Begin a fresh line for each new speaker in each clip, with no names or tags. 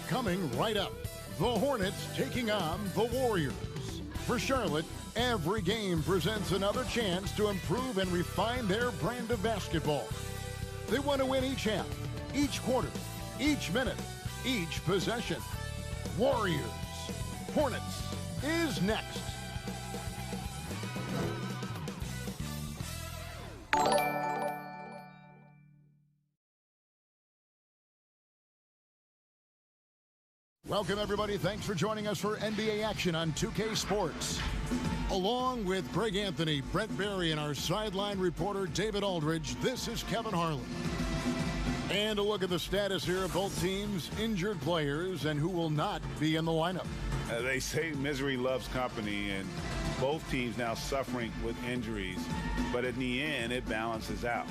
Coming right up, the Hornets taking on the Warriors. For Charlotte, every game presents another chance to improve and refine their brand of basketball. They want to win each half, each quarter, each minute, each possession. Warriors. Hornets is next. Welcome, everybody. Thanks for joining us for NBA action on 2K Sports. Along with Greg Anthony, Brent Barry, and our sideline reporter, David Aldridge, this is Kevin Harlan. And a look at the status here of both teams' injured players and who will not be in the lineup.
They say misery loves company, and both teams now suffering with injuries. But in the end, it balances out.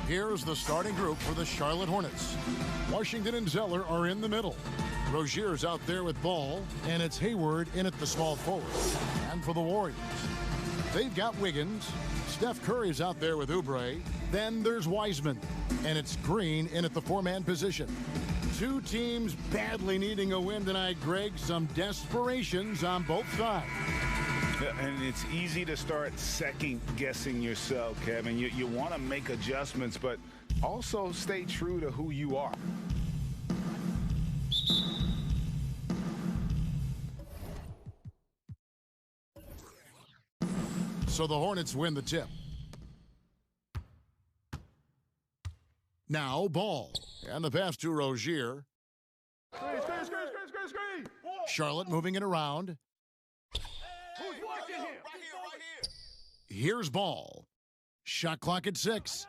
Here's the starting group for the Charlotte Hornets. Washington and Zeller are in the middle. Rozier's out there with ball, and it's Hayward in at the small forward. And for the Warriors, they've got Wiggins. Steph Curry's out there with Oubre. Then there's Wiseman, and it's Green in at the four-man position. Two teams badly needing a win tonight, Greg. Some desperations on both sides.
And it's easy to start second-guessing yourself, Kevin. You want to make adjustments, but also stay true to who you are.
So the Hornets win the tip. Now ball. And the pass to Rozier.
Screen.
Charlotte moving it around.
Who's watching him? Right here.
Here's ball. Shot clock at 6.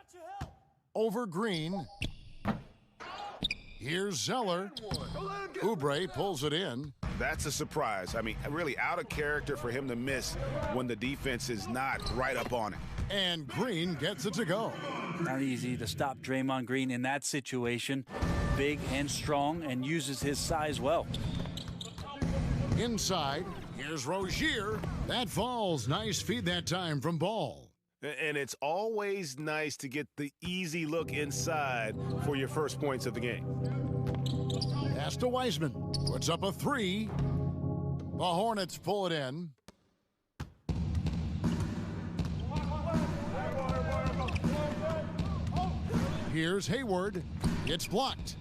Over Green. Here's Zeller. Oubre pulls it in.
That's a surprise. I mean, really out of character for him to miss when the defense is not right up on it.
And Green gets it to go.
Not easy to stop Draymond Green in that situation. Big and strong and uses his size well.
Inside, here's Rozier. That falls. Nice feed that time from Ball.
And it's always nice to get the easy look inside for your first points of the game.
Pass to Wiseman. Puts up a 3. The Hornets pull it in. Here's Hayward. It's blocked.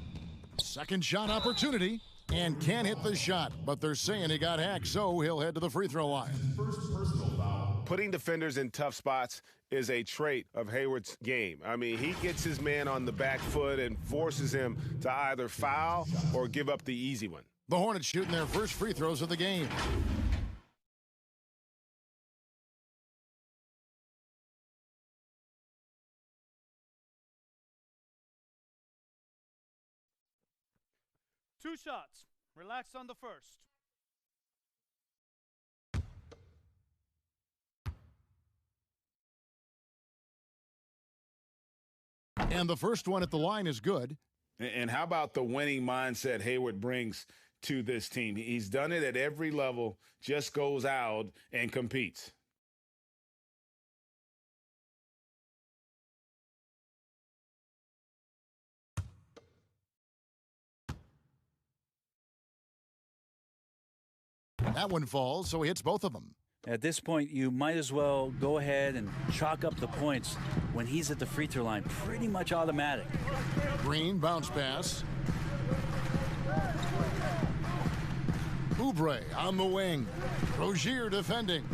Second shot opportunity. And can't hit the shot, but they're saying he got hacked, so he'll head to the free throw line.
Putting defenders in tough spots is a trait of Hayward's game. I mean, he gets his man on the back foot and forces him to either foul or give up the easy one.
The Hornets shooting their first free throws of the game.
Two shots. Relax on the first.
And the first one at the line is good.
And how about the winning mindset Hayward brings to this team? He's done it at every level, just goes out and competes.
That one falls, so he hits both of them.
At this point, you might as well go ahead and chalk up the points when he's at the free throw line. Pretty much automatic.
Green bounce pass. Oubre on the wing. Rozier defending.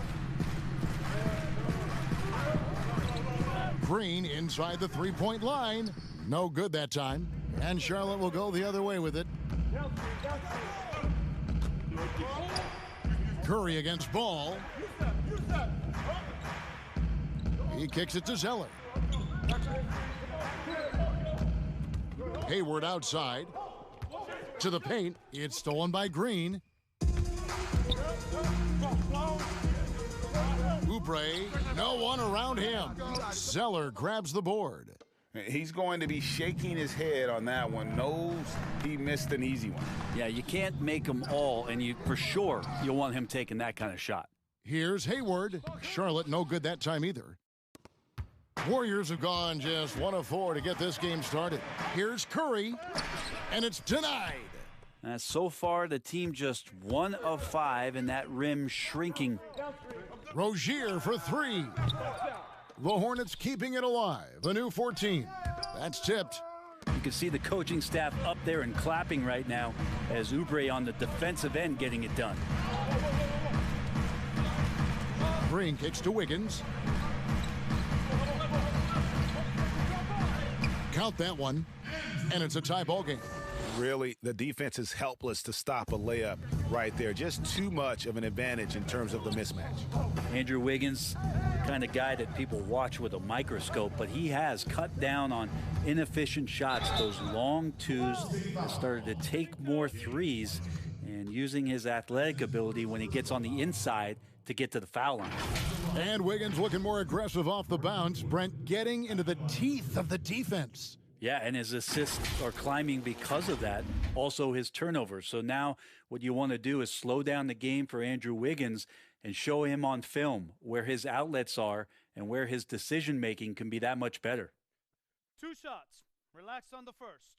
Green inside the three-point line. No good that time. And Charlotte will go the other way with it. Curry against Ball. He kicks it to Zeller. Hayward outside. To the paint. It's stolen by Green. Oubre, no one around him. Zeller grabs the board.
He's going to be shaking his head on that one. Knows he missed an easy one.
Yeah, you can't make them all, and for sure you'll want him taking that kind of shot.
Here's Hayward. Charlotte no good that time either. Warriors have gone just 1 of 4 to get this game started. Here's Curry, and it's denied.
So far, the team just 1 of 5, and that rim shrinking.
Rozier for 3. The Hornets keeping it alive. A new 14. That's tipped.
You can see the coaching staff up there and clapping right now as Oubre on the defensive end getting it done.
Green kicks to Wiggins. Count that one, and it's a tie ball game.
Really, the defense is helpless to stop a layup right there. Just too much of an advantage in terms of the mismatch.
Andrew Wiggins, kind of guy that people watch with a microscope, but he has cut down on inefficient shots, those long twos, started to take more threes, and using his athletic ability when he gets on the inside to get to the foul line.
And Wiggins looking more aggressive off the bounce. Brent getting into the teeth of the defense.
Yeah, and his assists are climbing because of that. Also his turnovers. So now what you want to do is slow down the game for Andrew Wiggins and show him on film where his outlets are and where his decision-making can be that much better.
2 shots. Relax on the first.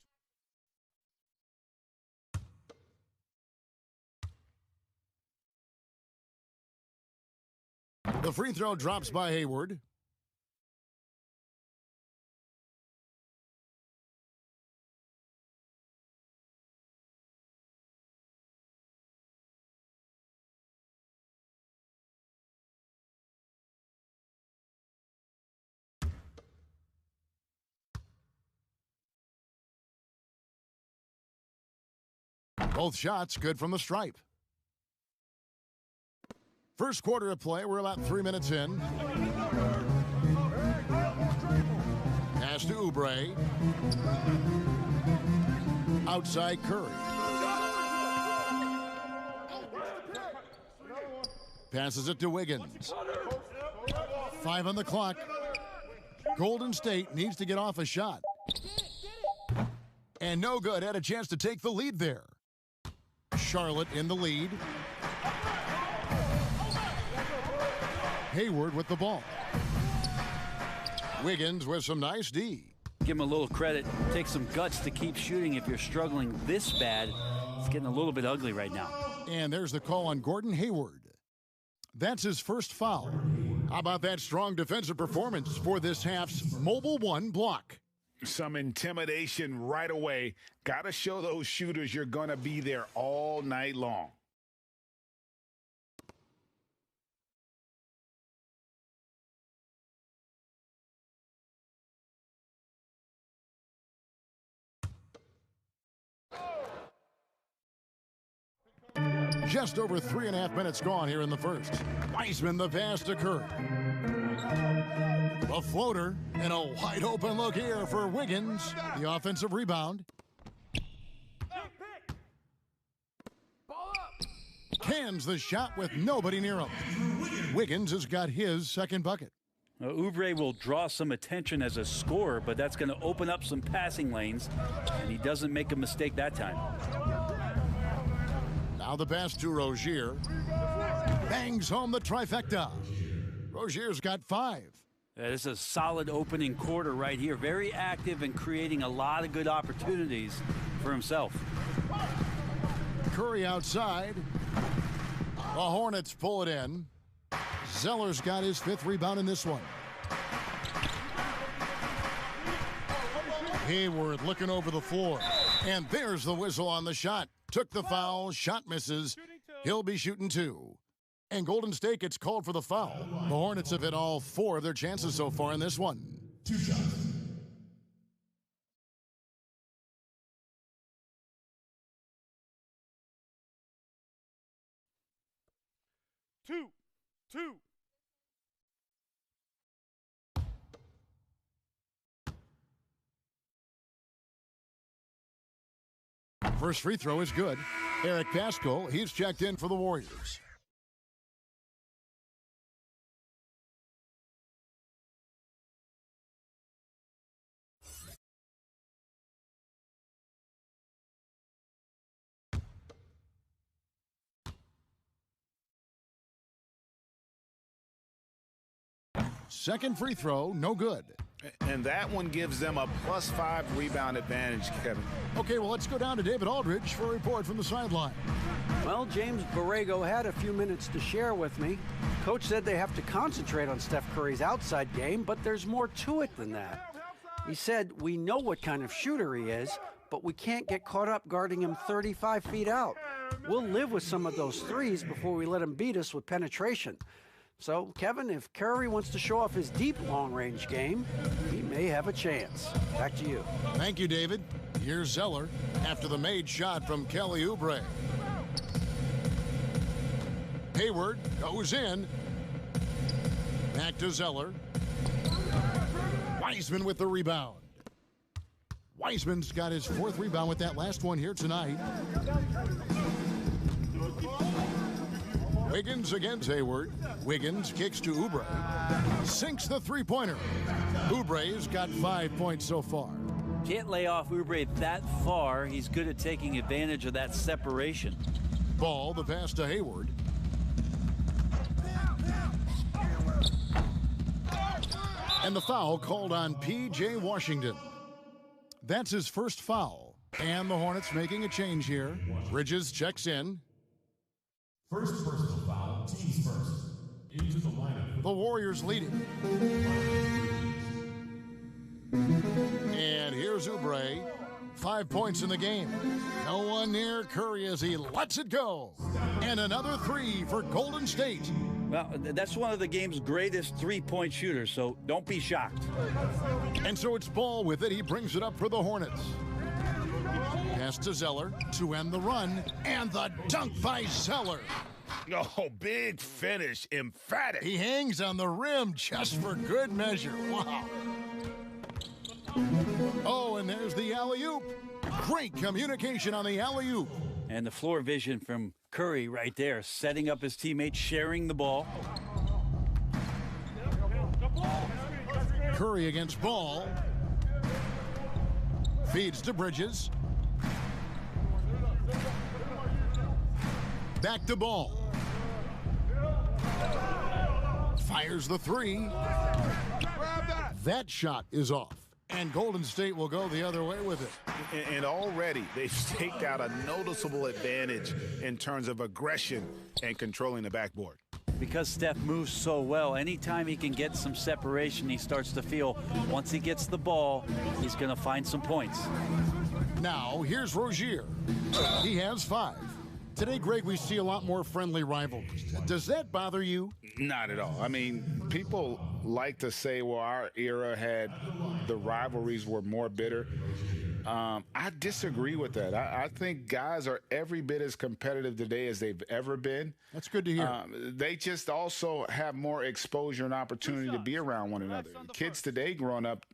The free throw drops by Hayward. Both shots good from the stripe. First quarter of play, we're about 3 minutes in. Pass to Oubre. Outside Curry. Passes it to Wiggins. 5 on the clock. Golden State needs to get off a shot. And no good, had a chance to take the lead there. Charlotte in the lead. Hayward with the ball. Wiggins with some nice D.
Give him a little credit. Take some guts to keep shooting if you're struggling this bad. It's getting a little bit ugly right now.
And there's the call on Gordon Hayward. That's his first foul. How about that strong defensive performance for this half's Mobile One block?
Some intimidation right away. Got to show those shooters you're going to be there all night long.
Just over 3.5 minutes gone here in the first. Wiseman the pass to Curry. A floater and a wide open look here for Wiggins. The offensive rebound. Cans the shot with nobody near him. Wiggins has got his second bucket.
Oubre will draw some attention as a scorer, but that's going to open up some passing lanes, and he doesn't make a mistake that time.
Now the pass to Rozier. Bangs home the trifecta. Rozier's got 5.
This is a solid opening quarter right here. Very active and creating a lot of good opportunities for himself.
Curry outside. The Hornets pull it in. Zeller's got his 5th rebound in this one. Hayward looking over the floor. And there's the whistle on the shot. Took the foul, shot misses. He'll be shooting 2. And Golden State gets called for the foul. The Hornets have hit all 4 of their chances so far in this one. 2 shots.
Two.
First free throw is good. Eric Pascal, he's checked in for the Warriors. Second free throw, no good.
And that one gives them a +5 rebound advantage, Kevin.
Okay, well, let's go down to David Aldridge for a report from the sideline.
Well, James Borrego had a few minutes to share with me. Coach said they have to concentrate on Steph Curry's outside game, but there's more to it than that. He said, we know what kind of shooter he is, but we can't get caught up guarding him 35 feet out. We'll live with some of those threes before we let him beat us with penetration. So, Kevin, if Curry wants to show off his deep long-range game, he may have a chance. Back to you.
Thank you, David. Here's Zeller after the made shot from Kelly Oubre. Hayward goes in. Back to Zeller. Wiseman with the rebound. Wiseman's got his 4th rebound with that last one here tonight. Wiggins against Hayward. Wiggins kicks to Oubre. Sinks the three-pointer. Oubre's got 5 points so far.
Can't lay off Oubre that far. He's good at taking advantage of that separation.
Ball, the pass to Hayward. And the foul called on P.J. Washington. That's his first foul. And the Hornets making a change here. Bridges checks in.
First personal foul, teams first. Into the lineup.
The Warriors leading. And here's Oubre. 5 points in the game. No one near Curry as he lets it go. And another 3 for Golden State.
Well, that's one of the game's greatest three-point shooters, so don't be shocked.
And so it's Ball with it. He brings it up for the Hornets. Pass to Zeller to end the run. And the dunk by Zeller.
Oh, big finish. Emphatic.
He hangs on the rim just for good measure. Wow. Oh, and there's the alley-oop. Great communication on the alley-oop.
And the floor vision from Curry right there, setting up his teammates, sharing the ball.
Curry against Ball. Feeds to Bridges. Back to Ball. Fires the 3. That shot is off. And Golden State will go the other way with it.
And already they've staked out a noticeable advantage in terms of aggression and controlling the backboard.
Because Steph moves so well, anytime he can get some separation, he starts to feel once he gets the ball, he's going to find some points.
Now, here's Rozier. He has 5. Today, Greg, we see a lot more friendly rivalries. Does that bother you?
Not at all. I mean, people like to say, well, our era had the rivalries were more bitter. I disagree with that. I think guys are every bit as competitive today as they've ever been.
That's good to hear.
They just also have more exposure and opportunity to be around one another. Kids today growing up,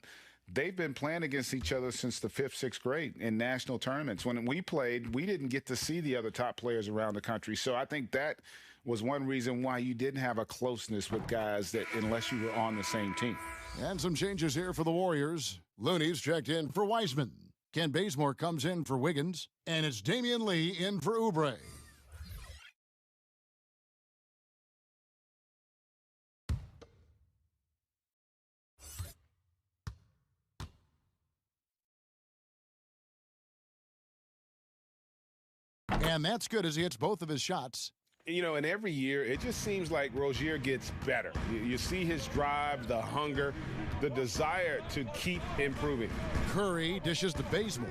they've been playing against each other since the 5th, 6th grade in national tournaments. When we played, we didn't get to see the other top players around the country. So I think that was one reason why you didn't have a closeness with guys that unless you were on the same team.
And some changes here for the Warriors. Looney's checked in for Wiseman. Ken Bazemore comes in for Wiggins. And it's Damian Lee in for Oubre. And that's good as he hits both of his shots.
You know, and every year, it just seems like Rozier gets better. You see his drive, the hunger, the desire to keep improving.
Curry dishes to Bazemore.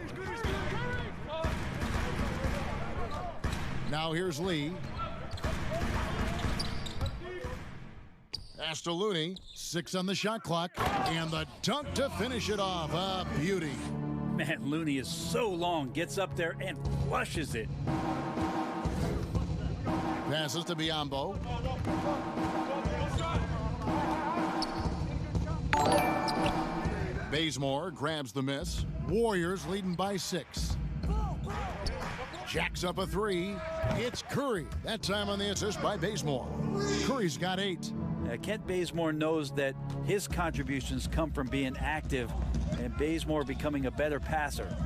Now here's Lee. Pass to Looney. 6 on the shot clock. And the dunk to finish it off. A beauty.
Man, Looney is so long, gets up there and flushes it.
Passes to Biyombo. Bazemore grabs the miss. Warriors leading by 6. Jacks up a 3. It's Curry. That time on the assist by Bazemore. Curry's got 8.
Kent Bazemore knows that his contributions come from being active and Bazemore becoming a better passer.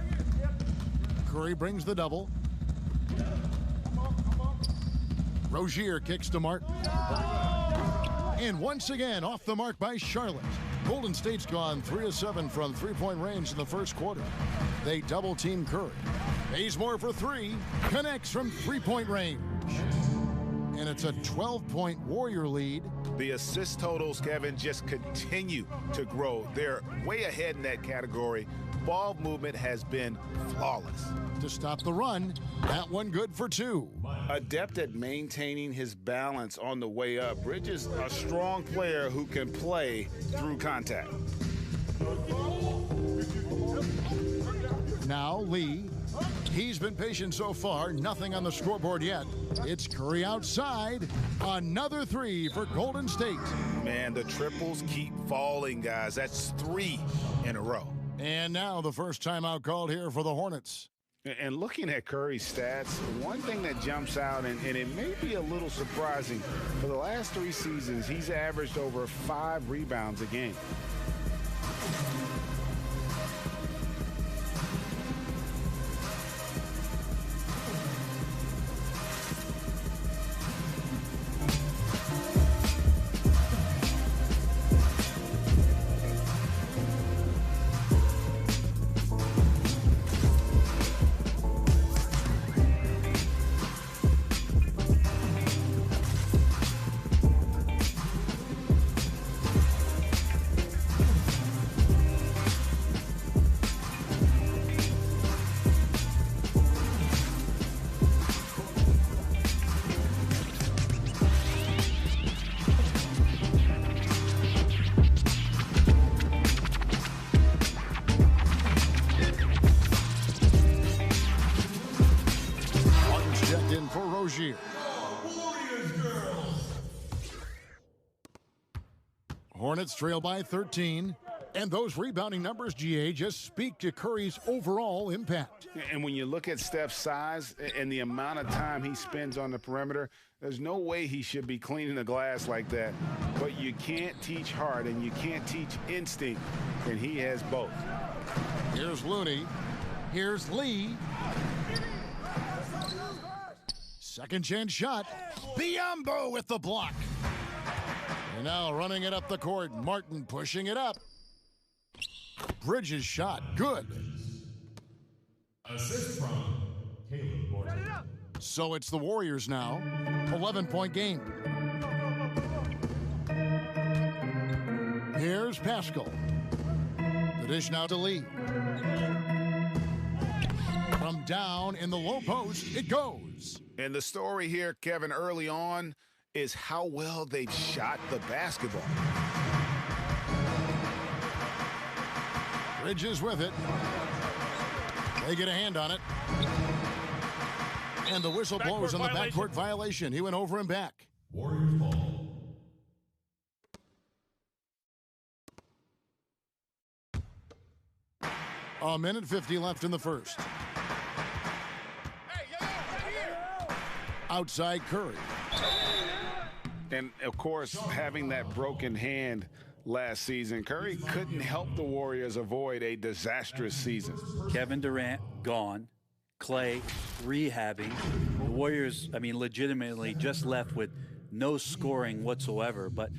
Curry brings the double. Rozier kicks to Martin. And once again, off the mark by Charlotte. Golden State's gone 3 of 7 from three-point range in the first quarter. They double-team Curry. Bazemore for three. Connects from three-point range. And it's a 12-point Warrior lead.
The assist totals, Kevin, just continue to grow. They're way ahead in that category. Ball movement has been flawless.
To stop the run, that one good for two.
Adept at maintaining his balance on the way up. Bridges, a strong player who can play through contact.
Now Lee. He's been patient so far. Nothing on the scoreboard yet. It's Curry outside. Another three for Golden State.
Man, the triples keep falling, guys. That's 3 in a row.
And now the first timeout called here for the Hornets.
And looking at Curry's stats, one thing that jumps out, and it may be a little surprising, for the last 3 seasons, he's averaged over 5 rebounds a game.
Rozier. Hornets trail by 13. And those rebounding numbers, GA, just speak to Curry's overall impact.
And when you look at Steph's size and the amount of time he spends on the perimeter, there's no way he should be cleaning the glass like that. But you can't teach heart and you can't teach instinct, and he has both.
Here's Looney. Here's Lee. Second chance shot. Biyombo with the block. And now running it up the court. Martin pushing it up. Bridges shot. Good.
Assist from Caleb Morton.
So it's the Warriors now. 11-point game. Here's Pascal. The dish now to Lee. From down in the low post, it goes.
And the story here, Kevin, early on is how well they've shot the basketball.
Bridges with it. They get a hand on it. And the whistle blows on the backcourt violation. He went over and back.
Warriors ball.
A minute 50 left in the first. Outside Curry.
And, of course, having that broken hand last season, Curry couldn't help the Warriors avoid a disastrous season.
Kevin Durant gone. Clay rehabbing. The Warriors, I mean, legitimately just left with no scoring whatsoever. But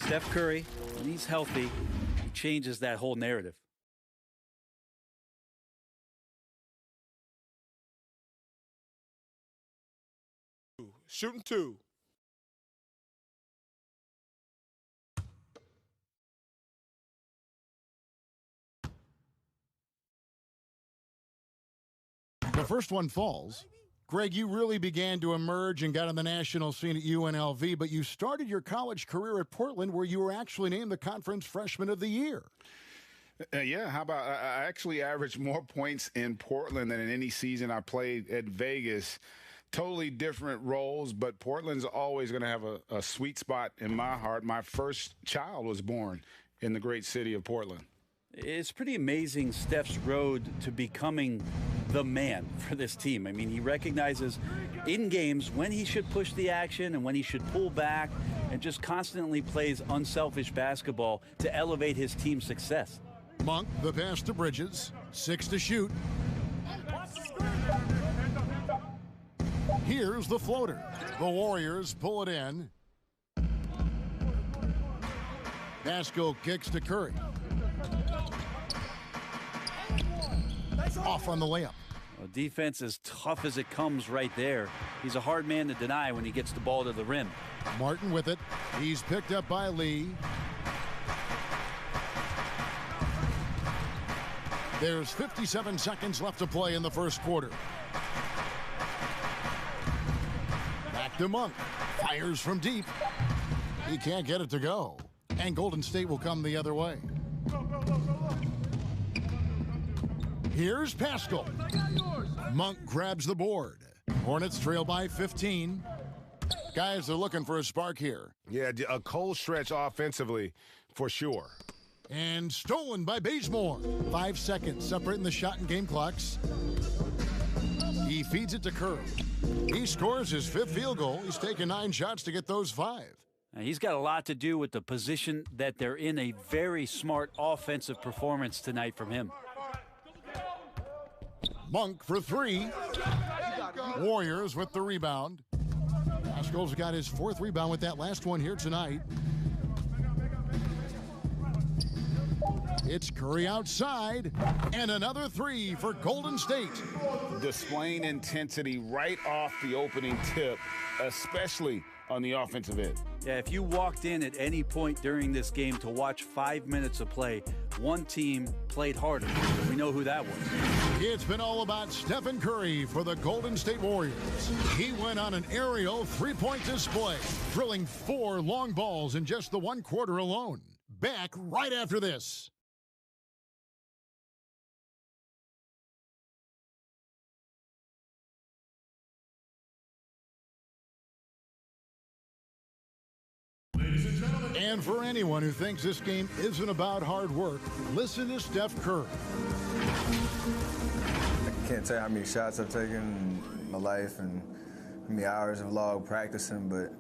Steph Curry, when he's healthy, he changes that whole narrative.
Shooting two.
The first one falls. Greg, you really began to emerge and got on the national scene at UNLV, but you started your college career at Portland, where you were actually named the Conference Freshman of the Year.
Yeah, how about I actually averaged more points in Portland than in any season I played at Vegas. Totally different roles, but Portland's always going to have a sweet spot in my heart. My first child was born in the great city of Portland.
It's pretty amazing Steph's road to becoming the man for this team. I mean, he recognizes in games when he should push the action and when he should pull back, and just constantly plays unselfish basketball to elevate his team's success.
Monk, the pass to Bridges. 6 to shoot. Here's the floater. The Warriors pull it in. Pascal kicks to Curry. Off on the layup.
Well, defense as tough as it comes right there. He's a hard man to deny when he gets the ball to the rim.
Martin with it. He's picked up by Lee. There's 57 seconds left to play in the first quarter. Back to Monk. Fires from deep. He can't get it to go. And Golden State will come the other way. Here's Pascal. Monk grabs the board. Hornets trail by 15. Guys are looking for a spark here.
Yeah, a cold stretch offensively for sure.
And stolen by Bazemore. 5 seconds separating the shot and game clocks. He feeds it to Curry. He scores his 5th field goal. He's taken 9 shots to get those 5.
Now, he's got a lot to do with the position that they're in. A very smart offensive performance tonight from him.
Monk for 3. Warriors with the rebound. Pascal's got his 4th rebound with that last one here tonight. It's Curry outside, and another 3 for Golden State.
Displaying intensity right off the opening tip, especially on the offensive end.
Yeah, if you walked in at any point during this game to watch 5 minutes of play, one team played harder. We know who that was.
It's been all about Stephen Curry for the Golden State Warriors. He went on an aerial 3-point display, drilling 4 long balls in just the 1 quarter alone. Back right after this. And for anyone who thinks this game isn't about hard work, listen to Steph Curry.
I can't tell you how many shots I've taken in my life and how many hours of log practicing, but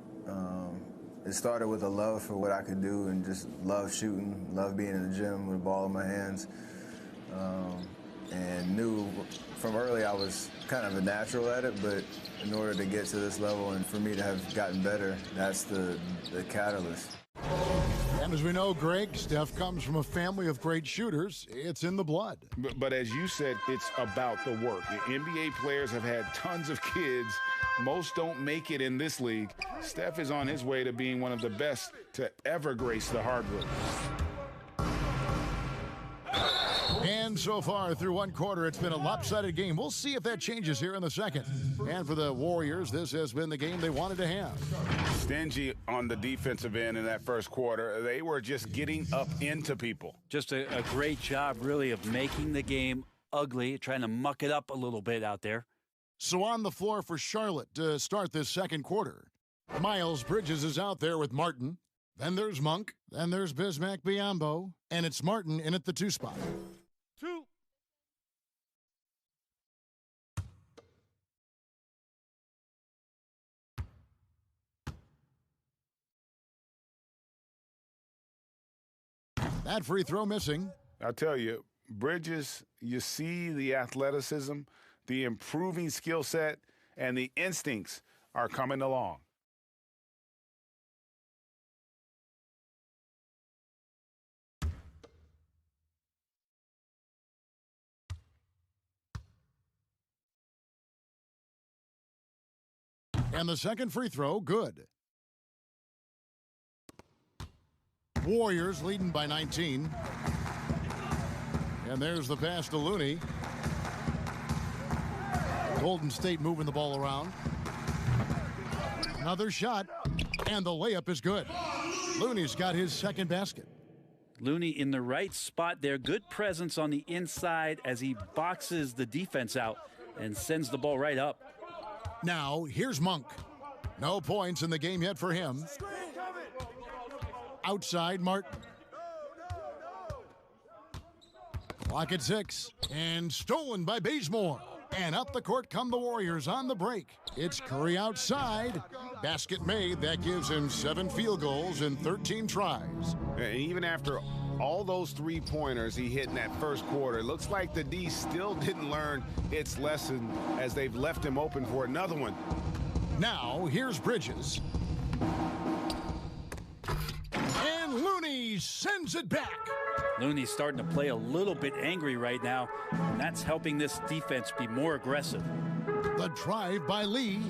it started with a love for what I could do and just love shooting, love being in the gym with a ball in my hands, and knew from early I was kind of a natural at it, but in order to get to this level and for me to have gotten better, that's the catalyst.
And as we know, Greg, Steph comes from a family of great shooters. It's in the blood.
But as you said, it's about the work. The NBA players have had tons of kids. Most don't make it in this league. Steph is on his way to being one of the best to ever grace the hardwood.
And so far through 1 quarter, it's been a lopsided game. We'll see if that changes here in the second. And for the Warriors, this has been the game they wanted to have.
Stingy on the defensive end in that first quarter. They were just getting up into people.
Just a great job, really, of making the game ugly, trying to muck it up a little bit out there.
So on the floor for Charlotte to start this second quarter. Miles Bridges is out there with Martin. Then there's Monk. Then there's Bismack Biyombo. And it's Martin in at the 2 spot.
2.
That free throw missing.
I'll tell you, Bridges, you see the athleticism, the improving skill set, and the instincts are coming along.
And the second free throw, good. Warriors leading by 19. And there's the pass to Looney. Golden State moving the ball around. Another shot, and the layup is good. Looney's got his second basket.
Looney in the right spot there. Good presence on the inside as he boxes the defense out and sends the ball right up.
Now, here's Monk. No points in the game yet for him. Outside, Martin. Clock at 6. And stolen by Bazemore. And up the court come the Warriors on the break. It's Curry outside. Basket made. That gives him 7 field goals in 13 tries.
And even after all those 3-pointers he hit in that first quarter, it looks like the D still didn't learn its lesson as they've left him open for another one.
Now, here's Bridges. And Looney He sends it back.
Looney's starting to play a little bit angry right now, and that's helping this defense be more aggressive.
The drive by Lee.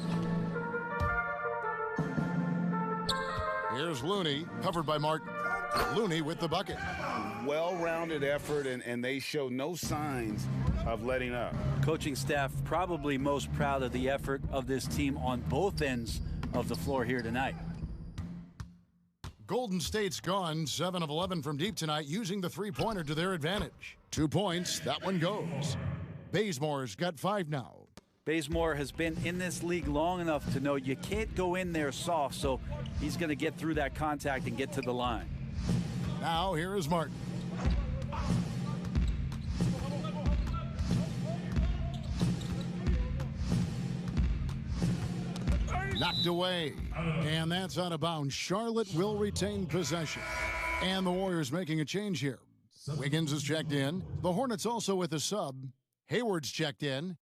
Here's Looney, covered by Martin. Looney with the bucket.
Well-rounded effort, and they show no signs of letting up.
Coaching staff probably most proud of the effort of this team on both ends of the floor here tonight.
Golden State's gone 7 of 11 from deep tonight, using the three-pointer to their advantage. 2 points, that one goes. Bazemore's got 5 now.
Bazemore has been in this league long enough to know you can't go in there soft, so he's going to get through that contact and get to the line.
Now here is Martin. Knocked away, and that's out of bounds. Charlotte will retain possession, and the Warriors making a change here. Wiggins is checked in. The Hornets also with a sub. Hayward's checked in.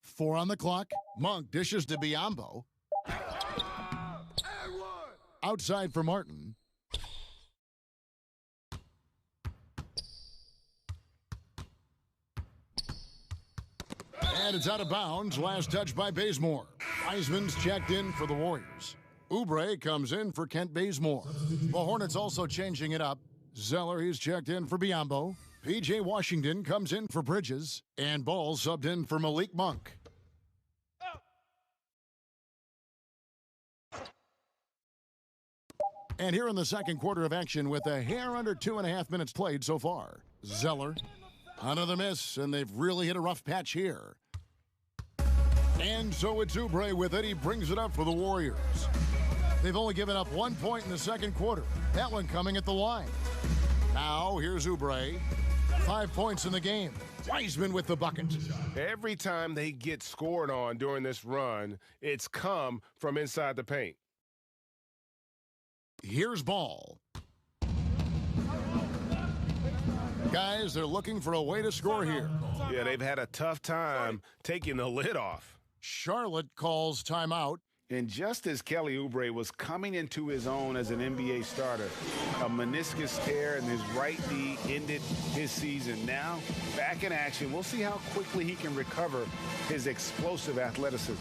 Four on the clock. Monk dishes to Biyombo. Outside for Martin. And it's out of bounds. Last touch by Bazemore. Wiseman's checked in for the Warriors. Oubre comes in for Kent Bazemore. The Hornets also changing it up. Zeller, he's checked in for Biyombo. P.J. Washington comes in for Bridges. And Ball subbed in for Malik Monk. And here in the second quarter of action with a hair under 2.5 minutes played so far. Zeller, another miss, and they've really hit a rough patch here. And so it's Oubre with it. He brings it up for the Warriors. They've only given up 1 point in the second quarter. That one coming at the line. Now here's Oubre. 5 points in the game. Wiseman with the bucket.
Every time they get scored on during this run, it's come from inside the paint.
Here's Ball. Guys, they're looking for a way to score here.
Yeah, they've had a tough time taking the lid off.
Charlotte calls timeout.
And just as Kelly Oubre was coming into his own as an NBA starter, a meniscus tear in his right knee ended his season. Now, back in action. We'll see how quickly he can recover his explosive athleticism.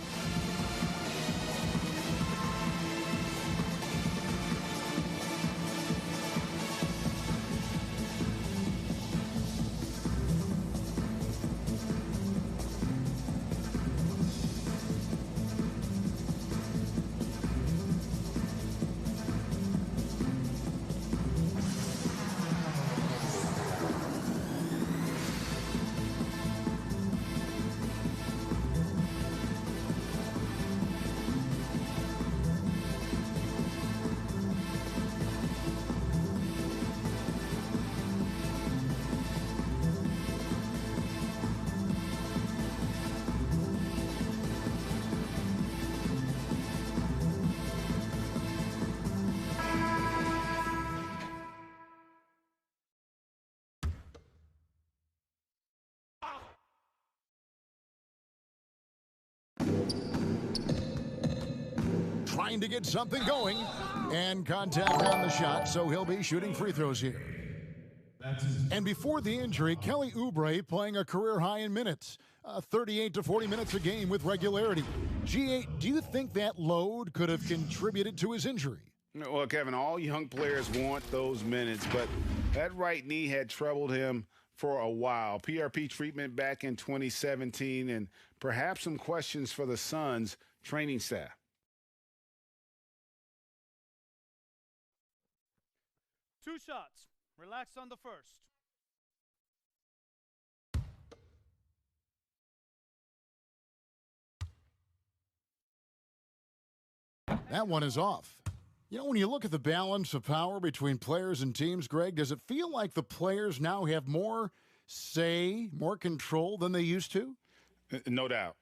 Trying to get something going, and contact on the shot, so he'll be shooting free throws here. And before the injury, Kelly Oubre playing a career high in minutes, 38 to 40 minutes a game with regularity. G8, do you think that load could have contributed to his injury?
Well, Kevin, all young players want those minutes, but that right knee had troubled him for a while. PRP treatment back in 2017, and perhaps some questions for the Suns training staff.
Two shots. Relax on the first.
That one is off. You know, when you look at the balance of power between players and teams, Greg, does it feel like the players now have more say, more control than they used to?
No doubt.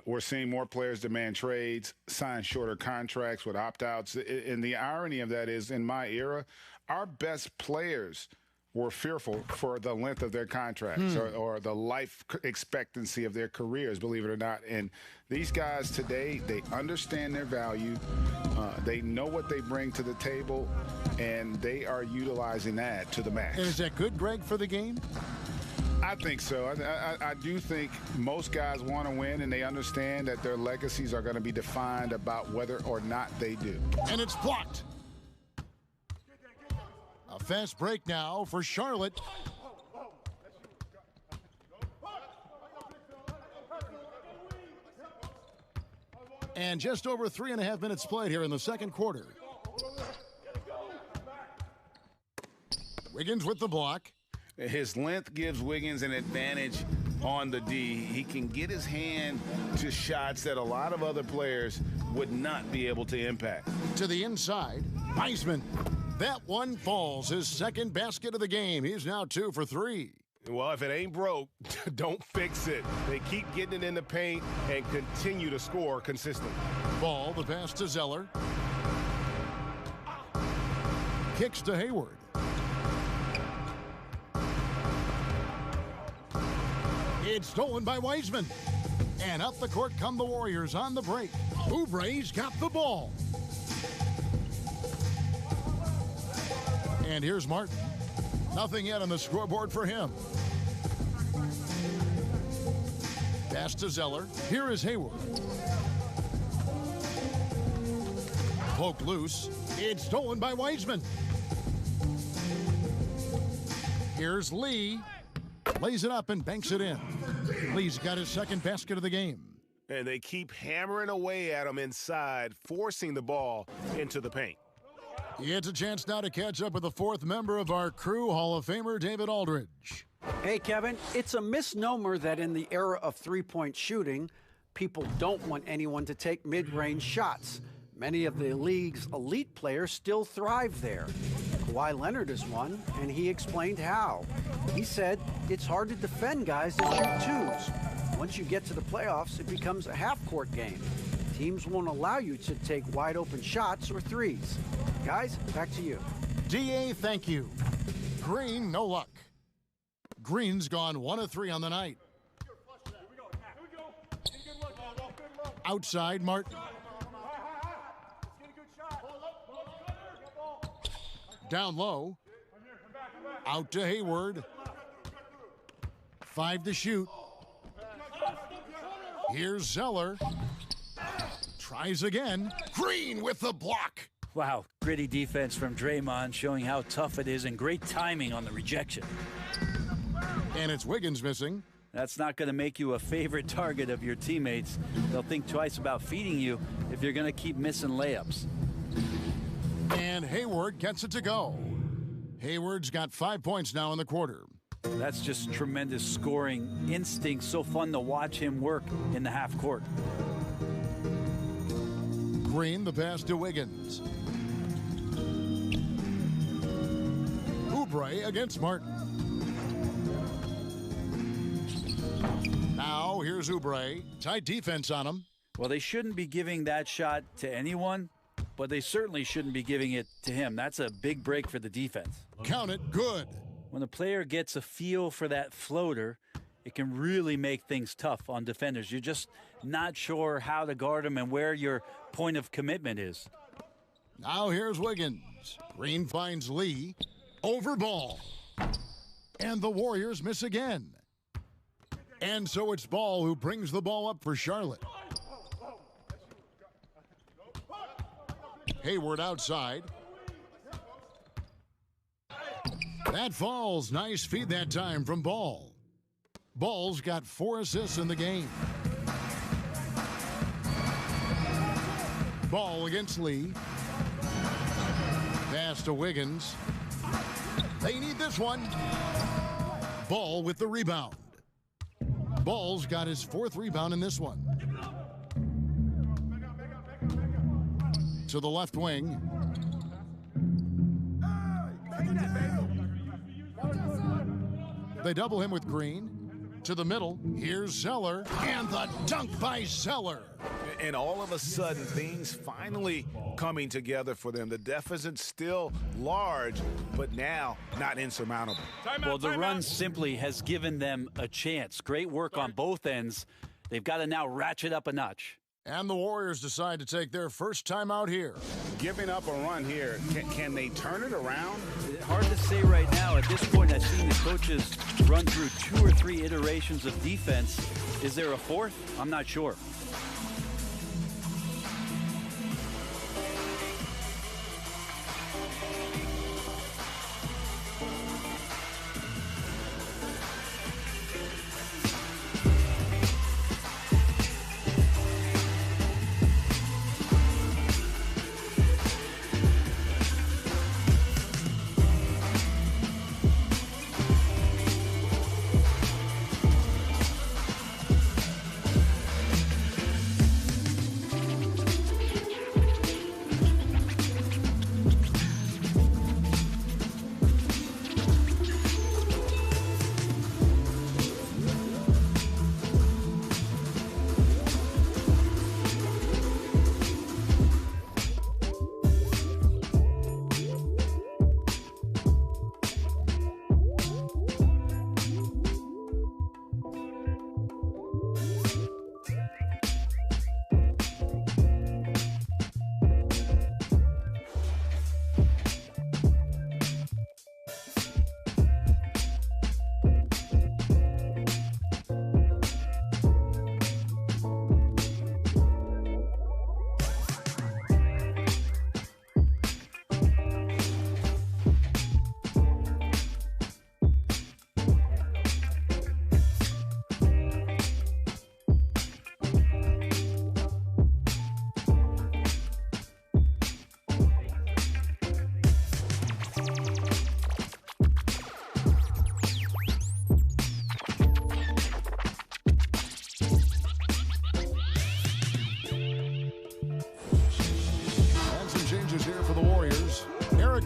We're seeing more players demand trades, sign shorter contracts with opt-outs. And the irony of that is, in my era, our best players were fearful for the length of their contracts or the life expectancy of their careers, believe it or not. And these guys today, they understand their value. They know what they bring to the table, and they are utilizing that to the max.
And is that good, Greg, for the game?
I think so. I do think most guys want to win, and they understand that their legacies are going to be defined about whether or not they do.
And it's blocked. A fast break now for Charlotte. And just over 3.5 minutes played here in the second quarter. Wiggins with the block.
His length gives Wiggins an advantage on the D. He can get his hand to shots that a lot of other players would not be able to impact.
To the inside, Wiseman. That one falls, his second basket of the game. He's now 2 for 3.
Well, if it ain't broke, don't fix it. They keep getting it in the paint and continue to score consistently.
Ball, the pass to Zeller. Kicks to Hayward. It's stolen by Wiseman. And up the court come the Warriors on the break. Oubre's got the ball. And here's Martin. Nothing yet on the scoreboard for him. Pass to Zeller. Here is Hayward. Poke loose. It's stolen by Wiseman. Here's Lee. Lays it up and banks it in. Lee's got his second basket of the game.
And they keep hammering away at him inside, forcing the ball into the paint.
It's a chance now to catch up with the fourth member of our crew, Hall of Famer David Aldridge.
Hey, Kevin, it's a misnomer that in the era of three-point shooting, people don't want anyone to take mid-range shots. Many of the league's elite players still thrive there. Kawhi Leonard is one, and he explained how. He said it's hard to defend guys that shoot twos. Once you get to the playoffs, it becomes a half-court game. Teams won't allow you to take wide-open shots or threes. Guys, back to you.
DA, thank you. Green, no luck. Green's gone 1 of 3 on the night. Outside, Martin. Down low. Out to Hayward. 5 to shoot. Here's Zeller. Tries again. Green with the block.
Wow, gritty defense from Draymond, showing how tough it is, and great timing on the rejection.
And it's Wiggins missing.
That's not going to make you a favorite target of your teammates. They'll think twice about feeding you if you're going to keep missing layups.
And Hayward gets it to go. Hayward's got 5 points now in the quarter.
That's just tremendous scoring instinct. So fun to watch him work in the half court.
Green, the pass to Wiggins. Oubre against Martin. Now here's Oubre. Tight defense on him.
Well, they shouldn't be giving that shot to anyone, but they certainly shouldn't be giving it to him. That's a big break for the defense.
Count it, good.
When a player gets a feel for that floater, it can really make things tough on defenders. You're just not sure how to guard them and where your point of commitment is.
Now here's Wiggins. Green finds Lee. Over ball. And the Warriors miss again. And so it's Ball who brings the ball up for Charlotte. Hayward outside. That falls. Nice feed that time from Ball. Ball's got 4 assists in the game. Ball against Lee. Pass to Wiggins. They need this one. Ball with the rebound. Ball's got his 4th rebound in this one. To the left wing. They double him with Green. To the middle. Here's Zeller. And the dunk by Zeller.
And all of a sudden, things finally coming together for them. The deficit's still large, but now not insurmountable.
Well, the run simply has given them a chance. Great work on both ends. They've got to now ratchet up a notch.
And the Warriors decide to take their first time out here.
Giving up a run here, can they turn it around?
Hard to say right now. At this point, I've seen the coaches run through 2 or 3 iterations of defense. Is there a fourth? I'm not sure.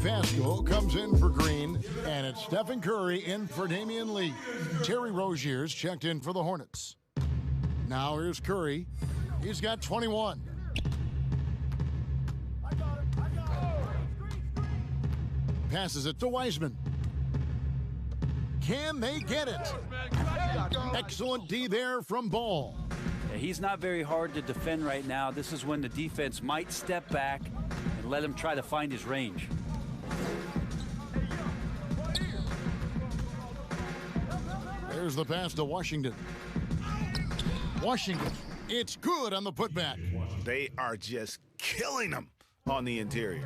Pascal comes in for Green, and it's Stephen Curry in for Damian Lee. Terry Rozier's checked in for the Hornets. Now here's Curry. He's got 21. Passes it to Wiseman. Can they get it? Excellent D there from Ball.
Yeah, he's not very hard to defend right now. This is when the defense might step back and let him try to find his range.
There's the pass to Washington. Washington, it's good on the putback.
They are just killing them on the interior.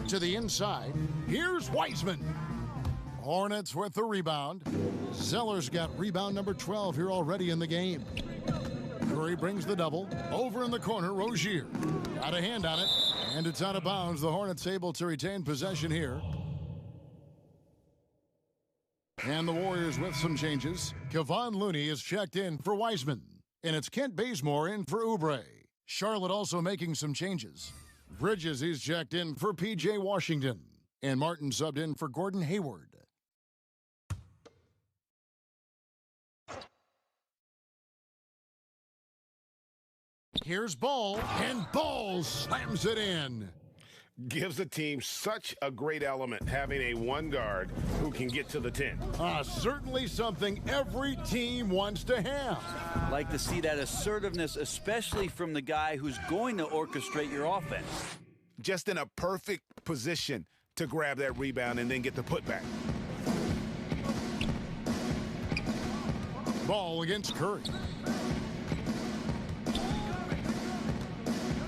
To the inside, here's Wiseman. Hornets with the rebound. Zeller's got rebound number 12 here already in the game. Curry brings the double. Over in the corner, Rozier. Got a hand on it, and it's out of bounds. The Hornets able to retain possession here. And the Warriors with some changes. Kevon Looney is checked in for Wiseman. And it's Kent Bazemore in for Oubre. Charlotte also making some changes. Bridges is checked in for P.J. Washington. And Martin subbed in for Gordon Hayward. Here's Ball, and Ball slams it in.
Gives the team such a great element having a one guard who can get to the 10.
Certainly something every team wants to have.
Like to see that assertiveness, especially from the guy who's going to orchestrate your offense.
Just in a perfect position to grab that rebound and then get the putback.
Ball against Curry.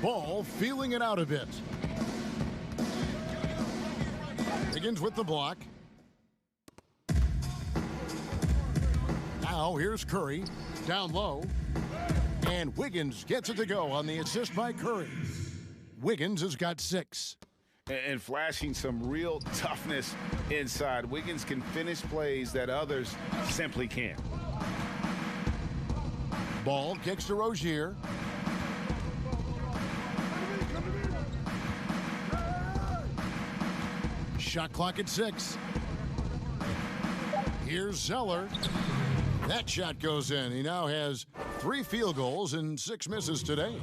Ball feeling it out a bit. Begins with the block. Now here's Curry. Down low. And Wiggins gets it to go on the assist by Curry. Wiggins has got 6.
And flashing some real toughness inside. Wiggins can finish plays that others simply can't.
Ball kicks to Rozier. Shot clock at 6. Here's Zeller. That shot goes in. He now has 3 field goals and 6 misses today.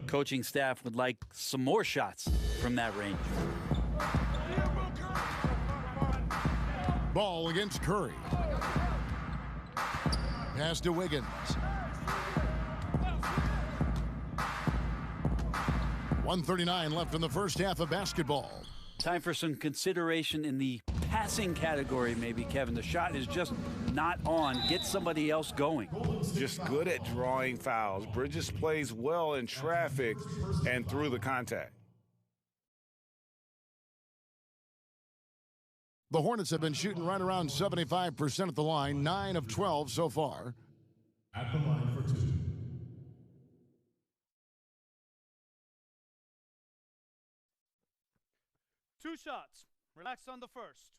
Coaching staff would like some more shots from that range.
Ball against Curry. Pass to Wiggins. 1:39 left in the first half of basketball.
Time for some consideration in the passing category, maybe, Kevin. The shot is just not on. Get somebody else going.
Just good at drawing fouls. Bridges plays well in traffic and through the contact.
The Hornets have been shooting right around 75% at the line, 9 of 12 so far.
At the line for 2.
Two shots. Relax on the first.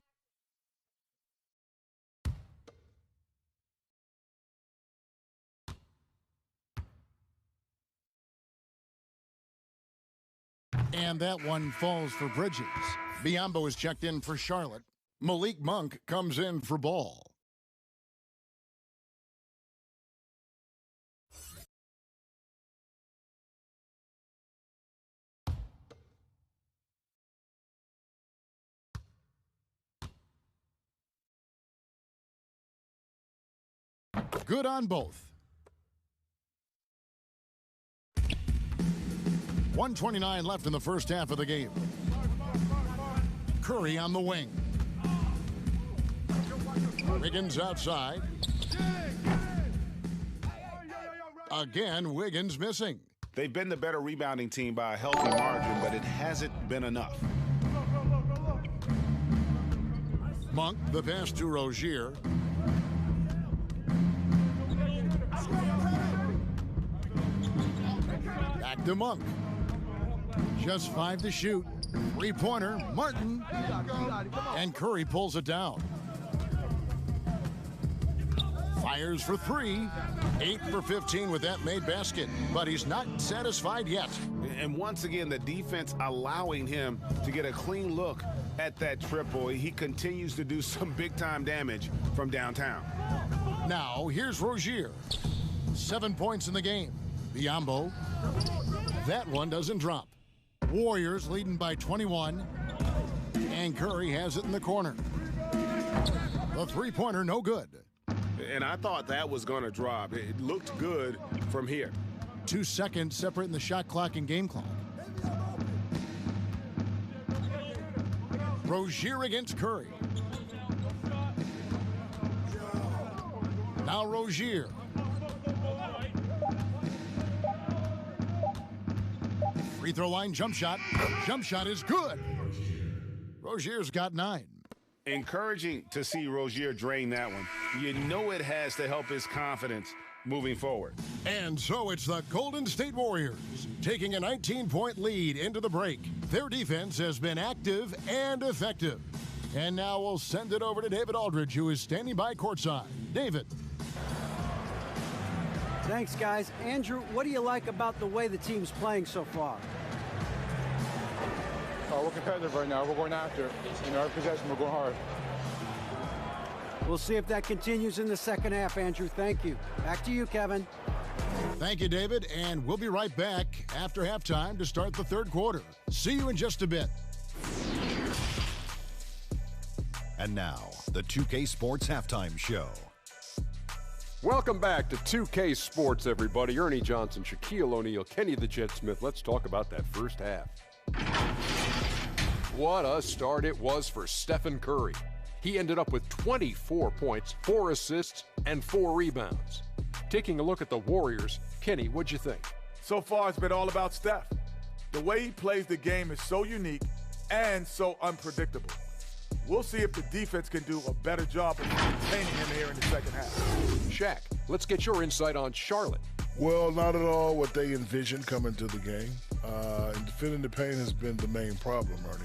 And that one falls for Bridges. Biombo is checked in for Charlotte. Malik Monk comes in for Ball. Good on both. 1:29 left in the first half of the game. Curry on the wing. Wiggins outside. Again, Wiggins missing.
They've been the better rebounding team by a healthy margin, but it hasn't been enough.
Monk, the pass to Rozier. Back to Monk. Just 5 to shoot. 3-pointer, Martin. And Curry pulls it down. Fires for 3. 8 for 15 with that made basket. But he's not satisfied yet.
And once again, the defense allowing him to get a clean look at that triple. He continues to do some big-time damage from downtown.
Now, here's Rozier. 7 points in the game. Biombo. That one doesn't drop. Warriors leading by 21. And Curry has it in the corner. The 3-pointer, no good.
And I thought that was going to drop. It looked good from here.
2 seconds separating the shot clock and game clock. Rozier against Curry. Now Rozier. Free throw line jump shot. Jump shot is good. Rozier's got 9.
Encouraging to see Rozier drain that one. You know it has to help his confidence moving forward.
And so it's the Golden State Warriors taking a 19-point lead into the break. Their defense has been active and effective. And now we'll send it over to David Aldridge, who is standing by courtside. David.
Thanks, guys. Andrew, what do you like about the way the team's playing so far?
We're competitive right now. We're going after it. Every possession, we're going hard.
We'll see if that continues in the second half, Andrew. Thank you. Back to you, Kevin.
Thank you, David. And we'll be right back after halftime to start the third quarter. See you in just a bit.
And now, the 2K Sports Halftime Show.
Welcome back to 2K Sports, everybody. Ernie Johnson, Shaquille O'Neal, Kenny the Jet Smith. Let's talk about that first half. What a start it was for Stephen Curry. He ended up with 24 points, 4 assists, and 4 rebounds. Taking a look at the Warriors, Kenny, what'd you think?
So far, it's been all about Steph. The way he plays the game is so unique and so unpredictable. We'll see if the defense can do a better job of containing him here in the second half.
Shaq, let's get your insight on Charlotte.
Well, not at all what they envisioned coming to the game. And defending the paint has been the main problem, Ernie.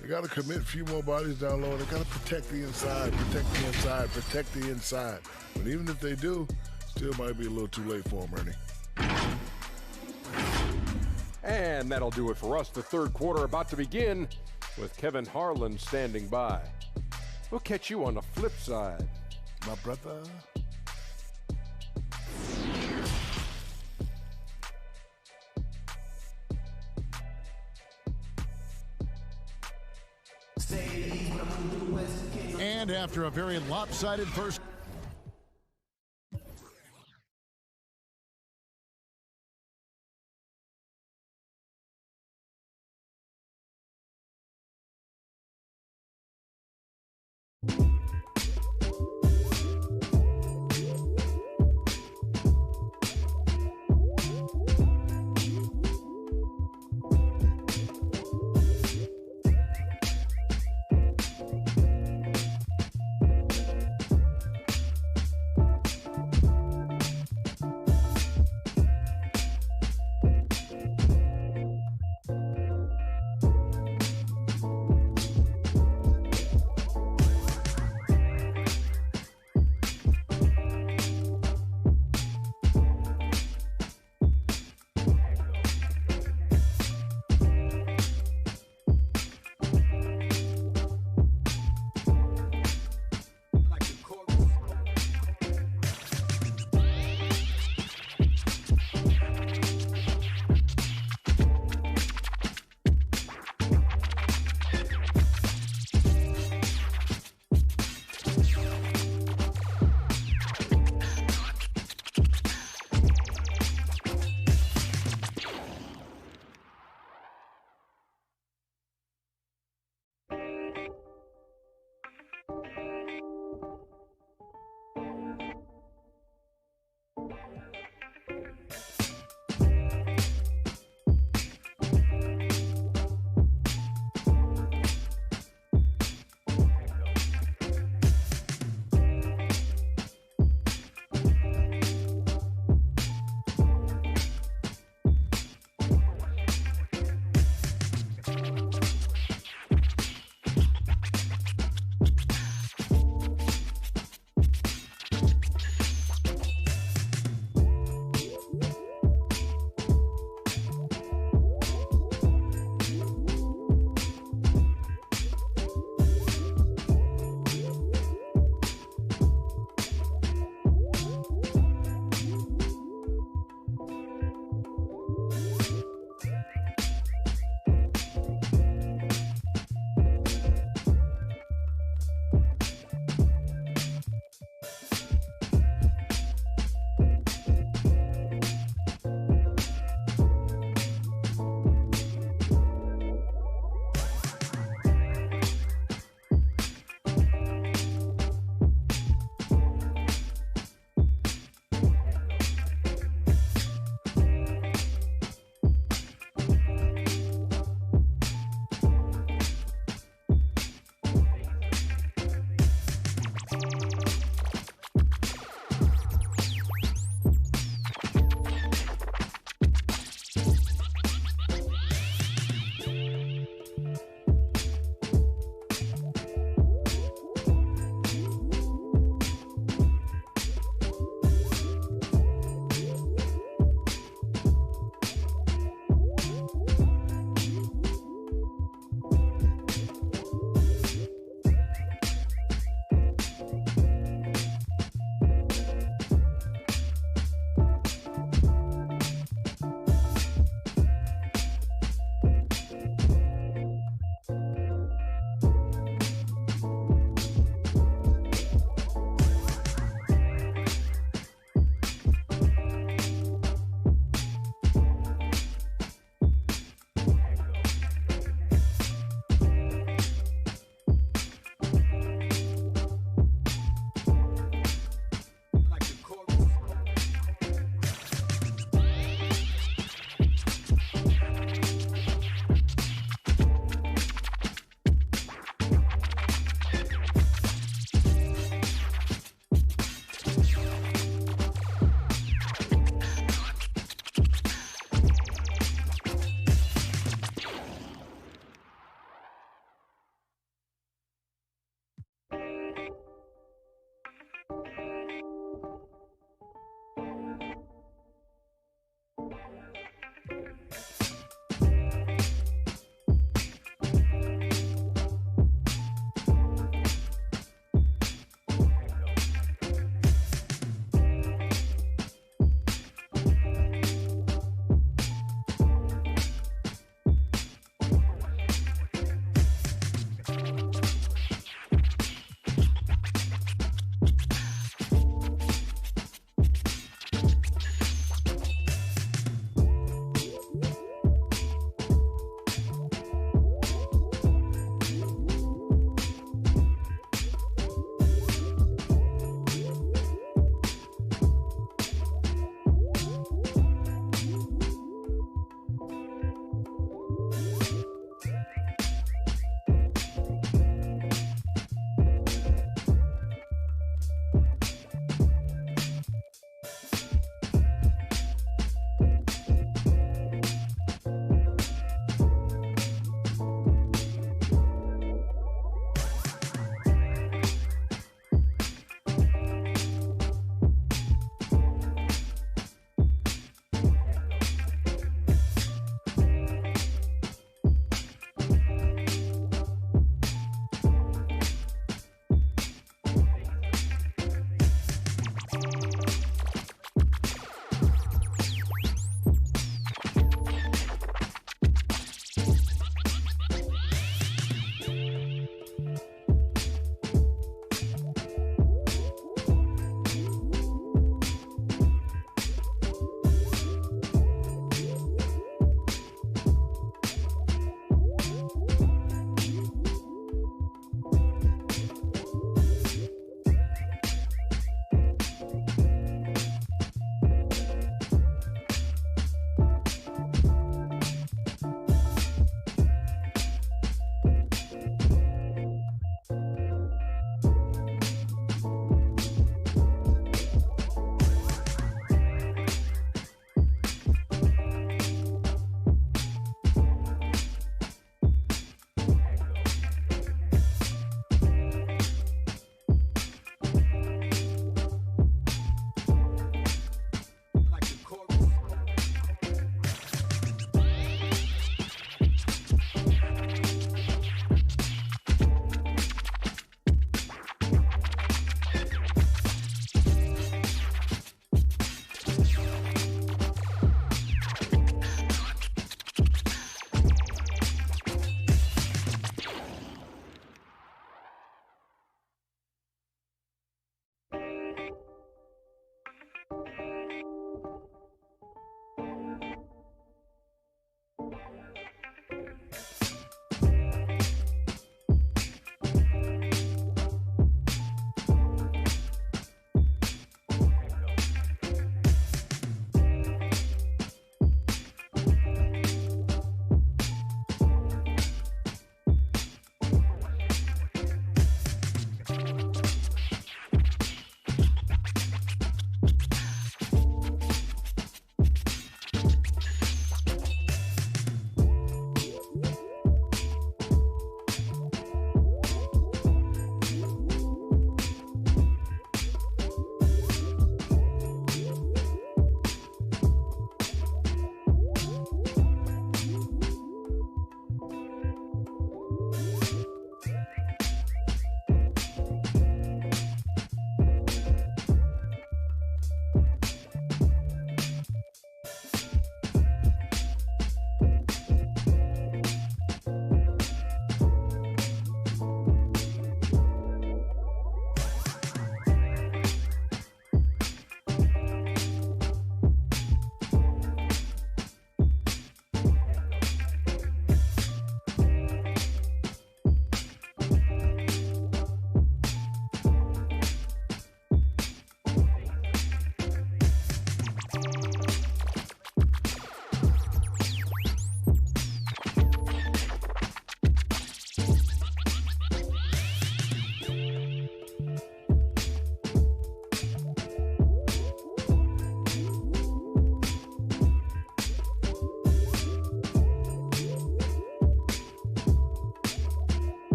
They got to commit a few more bodies down low. They got to protect the inside, protect the inside, protect the inside. But even if they do, still might be a little too late for them, Ernie.
And that'll do it for us. The third quarter about to begin with Kevin Harlan standing by. We'll catch you on the flip side.
My brother.
And after a very lopsided first.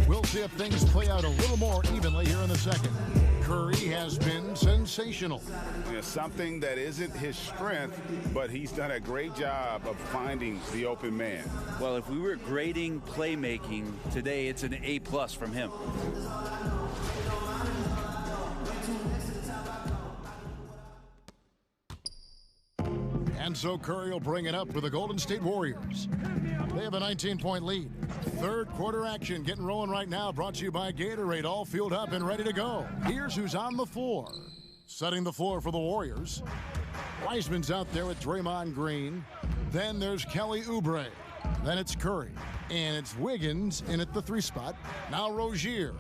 We'll see if things play out a little more evenly here in the second. Curry has been sensational.
Yeah, something that isn't his strength, but he's done a great job of finding the open man.
Well, if we were grading playmaking today, it's an A+ from him.
And so Curry will bring it up for the Golden State Warriors. They have a 19-point lead. Third quarter action getting rolling right now, brought to you by Gatorade, all fueled up and ready to go. Here's who's on the floor. Setting the floor for the Warriors. Wiseman's out there with Draymond Green. Then there's Kelly Oubre. Then it's Curry. And it's Wiggins in at the 3 spot. Now Rozier,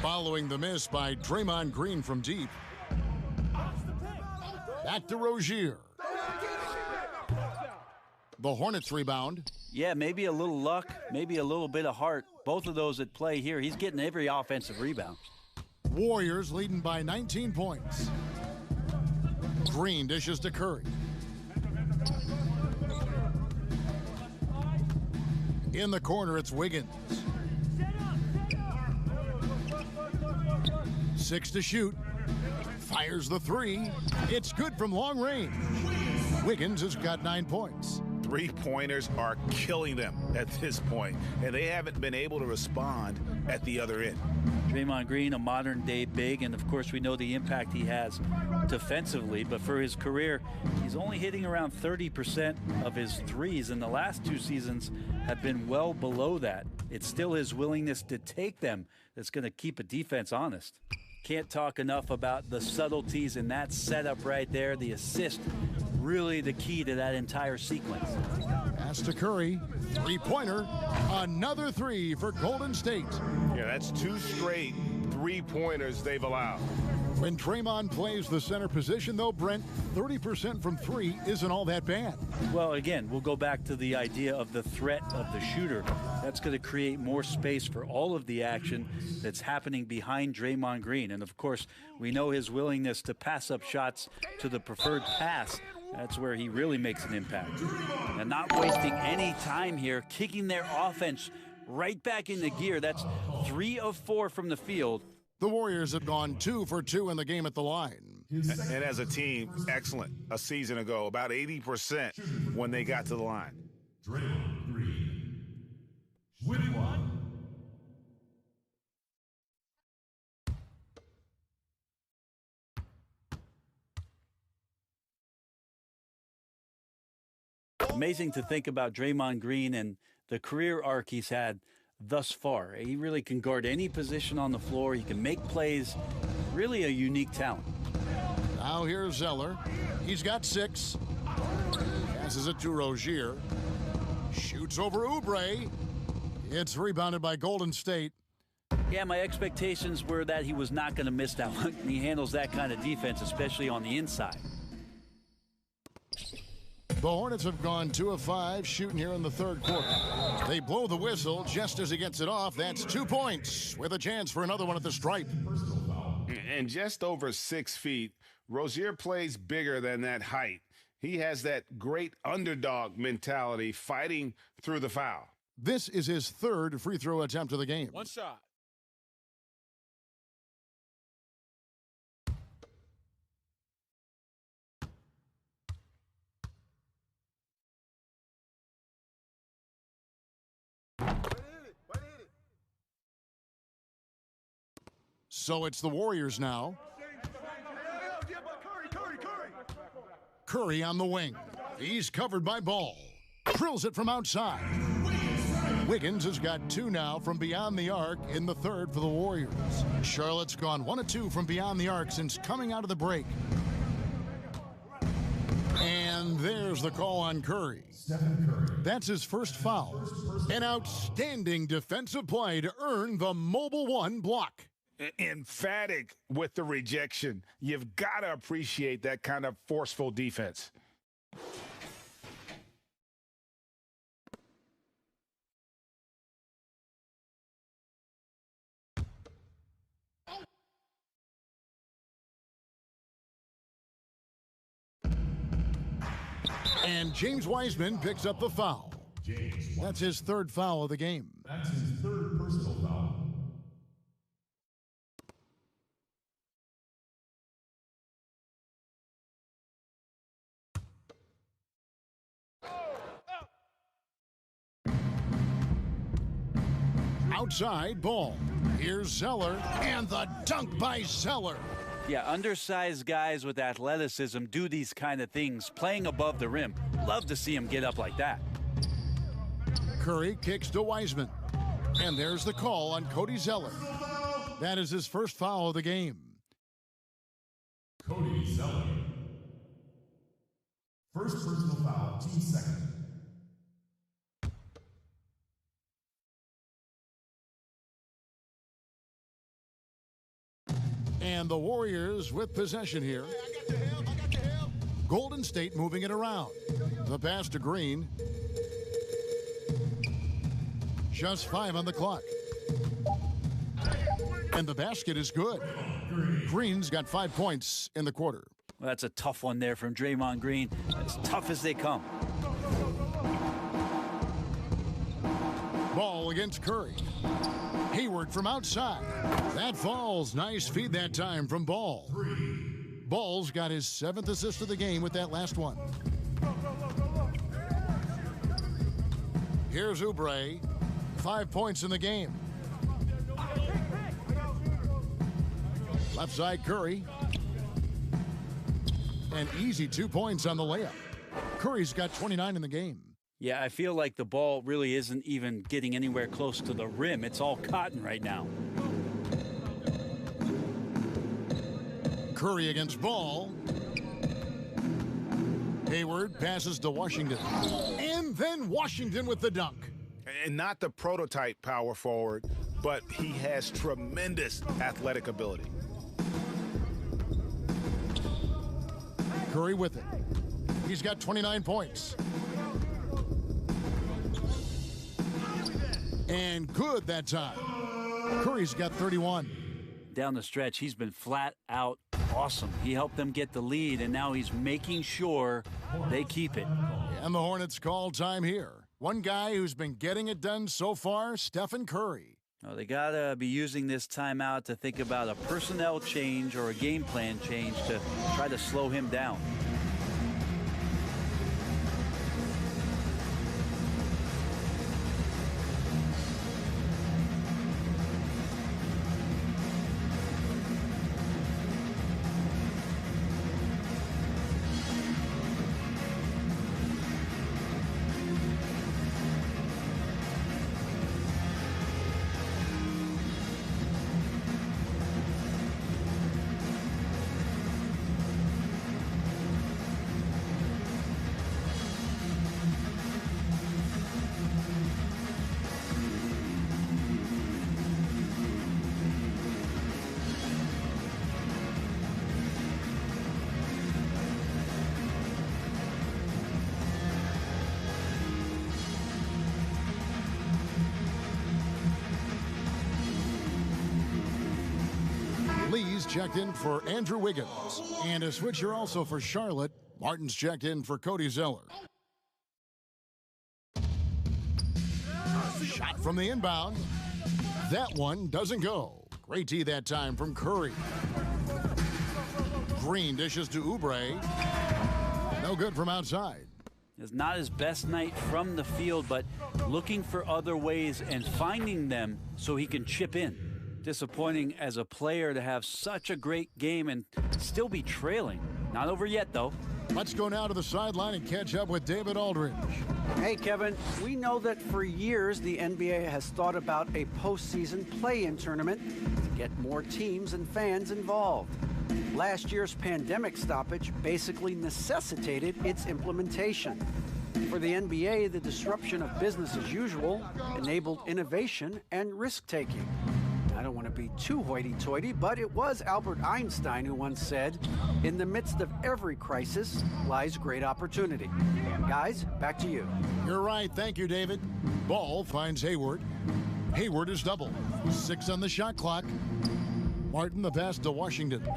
following the miss by Draymond Green from deep. Back to Rozier. The Hornets rebound.
Yeah, maybe a little luck, maybe a little bit of heart. Both of those at play here. He's getting every offensive rebound.
Warriors leading by 19 points. Green dishes to Curry. In the corner, it's Wiggins. 6 to shoot. Fires the 3. It's good from long range. Wiggins has got 9 points.
Three-pointers are killing them at this point, and they haven't been able to respond at the other end.
Draymond Green, a modern-day big, and of course we know the impact he has defensively, but for his career, he's only hitting around 30% of his threes, and the last 2 seasons have been well below that. It's still his willingness to take them that's going to keep a defense honest. Can't talk enough about the subtleties in that setup right there. The assist, really the key to that entire sequence.
Pass to Curry. 3-pointer. Another 3 for Golden State.
Yeah, that's 2 straight 3-pointers they've allowed.
When Draymond plays the center position, though, Brent, 30% from 3 isn't all that bad.
Well, again, we'll go back to the idea of the threat of the shooter. That's going to create more space for all of the action that's happening behind Draymond Green. And, of course, we know his willingness to pass up shots to the preferred pass. That's where he really makes an impact. And not wasting any time here, kicking their offense right back into gear. That's 3 of 4 from the field.
The Warriors have gone 2 for 2 in the game at the line.
And as a team, excellent a season ago, about 80% when they got to the line.
Draymond Green. Winning one.
Amazing to think about Draymond Green and the career arc he's had thus far. He really can guard any position on the floor. He can make plays. Really a unique talent.
Now here's Zeller. He's got 6. Passes it to Rozier. Shoots over Oubre. It's rebounded by Golden State.
Yeah, my expectations were that he was not going to miss that one. He handles that kind of defense, especially on the inside.
The Hornets have gone 2 of 5 shooting here in the third quarter. They blow the whistle just as he gets it off. That's 2 points with a chance for another one at the stripe.
And just over 6 feet, Rozier plays bigger than that height. He has that great underdog mentality, fighting through the foul.
This is his 3rd free throw attempt of the game.
One shot.
So it's the Warriors now. Curry on the wing. He's covered by Ball. Drills it from outside. Wiggins has got 2 now from beyond the arc in the third for the Warriors. Charlotte's gone 1 of 2 from beyond the arc since coming out of the break. And there's the call on Curry. That's his first foul. An outstanding defensive play to earn the Mobile 1 block.
Emphatic with the rejection. You've got to appreciate that kind of forceful defense.
And James Wiseman picks up the foul. That's his 3rd foul of the game.
That's his 3rd personal foul.
Outside ball. Here's Zeller, and the dunk by Zeller.
Yeah, undersized guys with athleticism do these kind of things, playing above the rim. Love to see him get up like that.
Curry kicks to Wiseman. And there's the call on Cody Zeller. That is his first foul of the game.
Cody Zeller. First personal foul, team second.
And the Warriors with possession here. Golden State moving it around. The pass to Green. Just 5 on the clock. And the basket is good. Green's got 5 points in the quarter.
Well, that's a tough one there from Draymond Green. As tough as they come.
Ball against Curry. Hayward from outside. That falls. Nice feed that time from Ball. Ball's got his 7th assist of the game with that last one. Here's Oubre. 5 points in the game. Left side Curry. An easy 2 points on the layup. Curry's got 29 in the game.
Yeah, I feel like the ball really isn't even getting anywhere close to the rim. It's all cotton right now.
Curry against Ball. Hayward passes to Washington. And then Washington with the dunk.
And not the prototype power forward, but he has tremendous athletic ability.
Curry with it. He's got 29 points. And good that time. Curry's got 31.
Down the stretch, he's been flat out awesome. He helped them get the lead, and now he's making sure they keep it.
And the Hornets call time here. One guy who's been getting it done so far, Stephen Curry.
Well, they got to be using this timeout to think about a personnel change or a game plan change to try to slow him down.
Lee's checked in for Andrew Wiggins. And a switcher also for Charlotte. Martin's checked in for Cody Zeller. Shot from the inbound. That one doesn't go. Great tee that time from Curry. Green dishes to Oubre. No good from outside.
It's not his best night from the field, but looking for other ways and finding them so he can chip in. Disappointing as a player to have such a great game and still be trailing. Not over yet, though.
Let's go now to the sideline and catch up with David Aldridge.
Hey, Kevin, we know that for years the NBA has thought about a postseason play-in tournament to get more teams and fans involved. Last year's pandemic stoppage basically necessitated its implementation. For the NBA, the disruption of business as usual enabled innovation and risk-taking. I don't want to be too hoity-toity, but it was Albert Einstein who once said, "In the midst of every crisis lies great opportunity." Guys, back to you.
You're right. Thank you, David. Ball finds Hayward. Hayward is double. 6 on the shot clock. Martin the pass to Washington.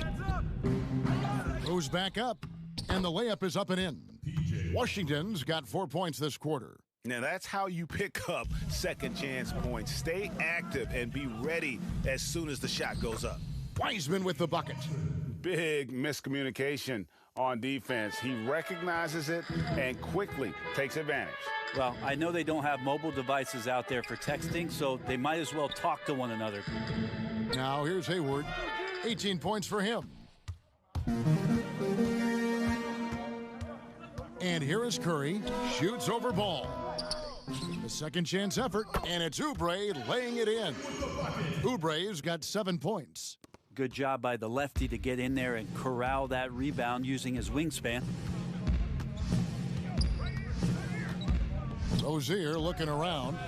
Goes back up, and the layup is up and in. Washington's got 4 points this quarter.
Now, that's how you pick up second chance points. Stay active and be ready as soon as the shot goes up.
Wiseman with the bucket.
Big miscommunication on defense. He recognizes it and quickly takes advantage.
Well, I know they don't have mobile devices out there for texting, so they might as well talk to one another.
Now here's Hayward. 18 points for him. And here is Curry. Shoots over Ball. The second chance effort, and it's Oubre laying it in. Oubre's got 7 points.
Good job by the lefty to get in there and corral that rebound using his wingspan.
Rozier looking around,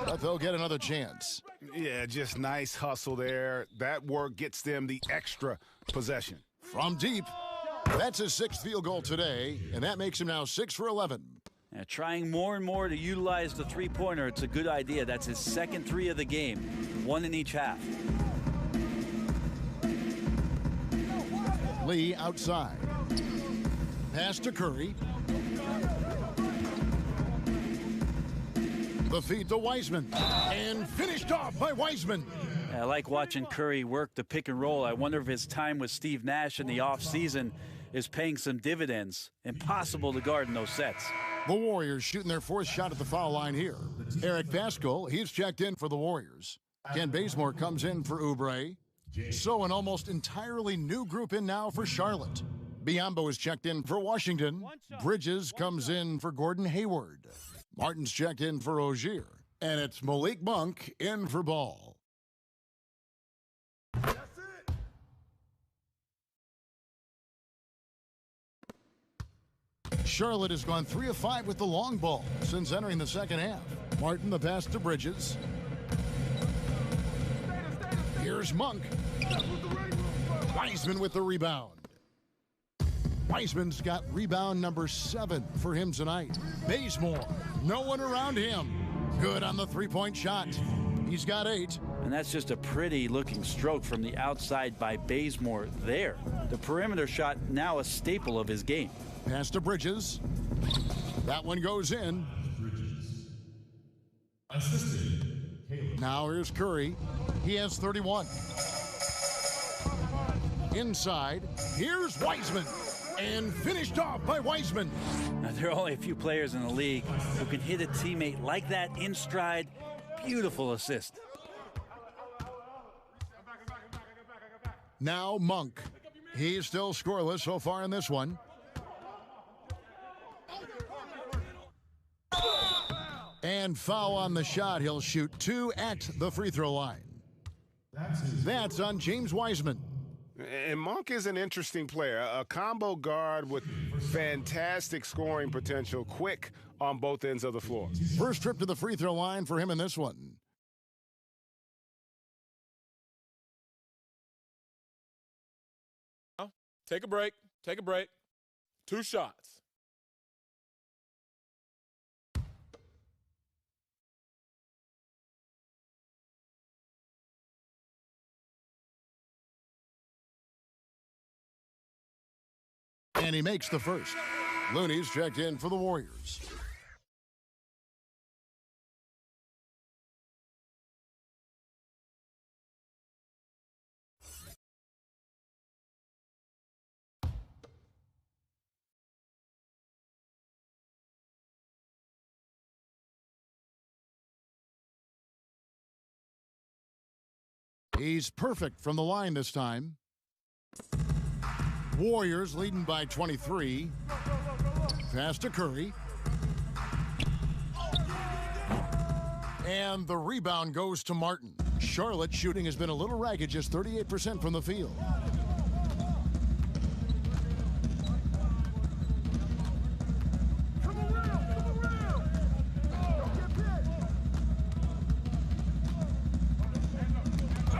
but they'll get another chance.
Yeah, just nice hustle there. That work gets them the extra possession.
From deep, that's his 6th field goal today, and that makes him now 6 for 11.
Trying more and more to utilize the three-pointer. It's a good idea. That's his second 3 of the game, 1 in each half.
Lee outside. Pass to Curry. The feed to Wiseman, and finished off by Wiseman.
I like watching Curry work the pick and roll. I wonder if his time with Steve Nash in the offseason is paying some dividends. Impossible to guard in those sets.
The Warriors shooting their 4th shot at the foul line here. Eric Pascal, he's checked in for the Warriors. Ken Bazemore comes in for Oubre. So an almost entirely new group in now for Charlotte. Biyombo is checked in for Washington. Bridges comes in for Gordon Hayward. Martin's checked in for Rozier. And it's Malik Monk in for Ball.
That's it.
Charlotte has gone 3 of 5 with the long ball since entering the second half. Martin the pass to Bridges. Here's Monk. Wiseman with the rebound. Wiseman's got rebound number 7 for him tonight. Bazemore, no one around him. Good on the three-point shot. He's got 8.
And that's just a pretty looking stroke from the outside by Bazemore there. The perimeter shot now a staple of his game.
Pass to Bridges. That one goes in. Now here's Curry. He has 31. Inside, here's Wiseman. And finished off by Wiseman.
Now, there are only a few players in the league who can hit a teammate like that in stride. Beautiful assist.
Now Monk. He's still scoreless so far in this one. And foul on the shot. He'll shoot 2 at the free throw line. That's on James Wiseman.
And Monk is an interesting player, a combo guard with fantastic scoring potential, quick on both ends of the floor.
First trip to the free throw line for him in this one.
Take a break. Take a break. 2 shots.
And he makes the first. Looney's checked in for the Warriors. He's perfect from the line this time. Warriors leading by 23. Pass to Curry. And the rebound goes to Martin. Charlotte shooting has been a little ragged, just 38% from the field.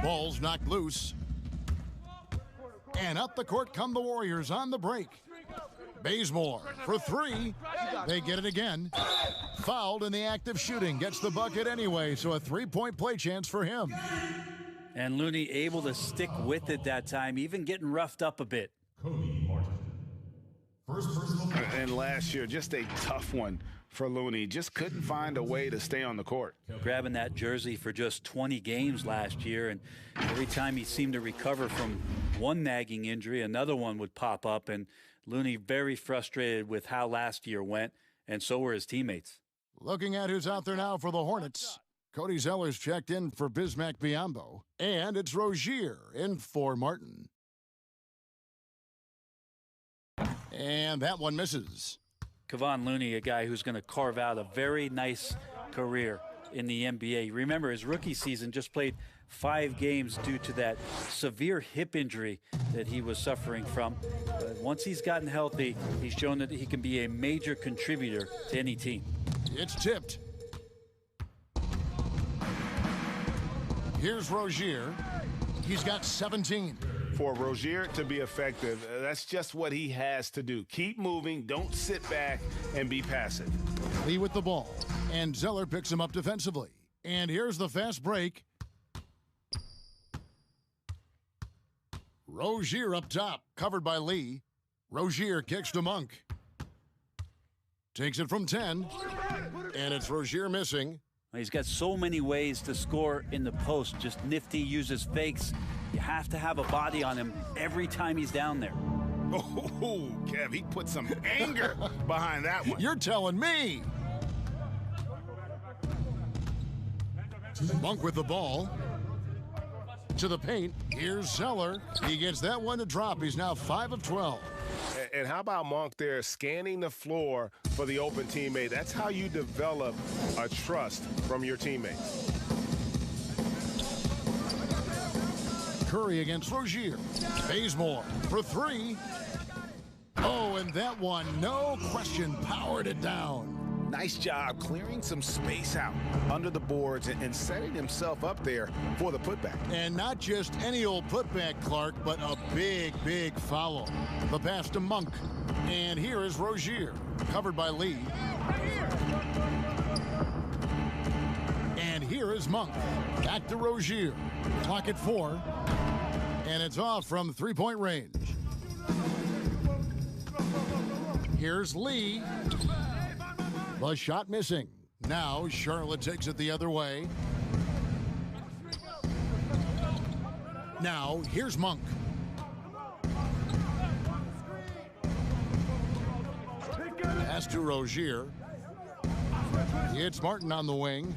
Ball's knocked loose. And up the court come the Warriors on the break. Bazemore for 3. They get it again. Fouled in the act of shooting. Gets the bucket anyway, so a 3-point play chance for him.
And Looney able to stick with it that time, even getting roughed up a bit.
And last year, just a tough one for Looney. Just couldn't find a way to stay on the court.
Grabbing that jersey for just 20 games last year, and every time he seemed to recover from one nagging injury, another one would pop up, and Looney very frustrated with how last year went, and so were his teammates.
Looking at who's out there now for the Hornets. Cody Zeller's checked in for Bismack Biyombo. And it's Rozier in for Martin. And that one misses.
Kevon Looney, a guy who's going to carve out a very nice career in the NBA. Remember, his rookie season just played 5 games due to that severe hip injury that he was suffering from. Once he's gotten healthy, he's shown that he can be a major contributor to any team.
It's tipped. Here's Rozier. He's got 17.
For Rozier to be effective, that's just what he has to do. Keep moving, don't sit back and be passive.
Lee with the ball, and Zeller picks him up defensively. And here's the fast break. Rozier up top, covered by Lee. Rozier kicks to Monk. Takes it from 10, and it's Rozier missing.
He's got so many ways to score in the post. Just nifty, uses fakes. You have to have a body on him every time he's down there.
Oh, Kev, he put some anger behind that one.
You're telling me. Monk with the ball. To the paint. Here's Zeller. He gets that one to drop. He's now 5 of 12.
And how about Monk there scanning the floor for the open teammate? That's how you develop a trust from your teammates.
Curry against Rozier. Bazemore for 3. Oh, and that one, no question, powered it down.
Nice job clearing some space out under the boards and setting himself up there for the putback.
And not just any old putback, Clark, but a big, big foul. The pass to Monk. And here is Rozier, covered by Lee. And here is Monk. Back to Rozier. Clock at 4. And it's off from 3-point range. Here's Lee. The shot missing. Now Charlotte takes it the other way. Now here's Monk. Pass to Rozier. It's Martin on the wing.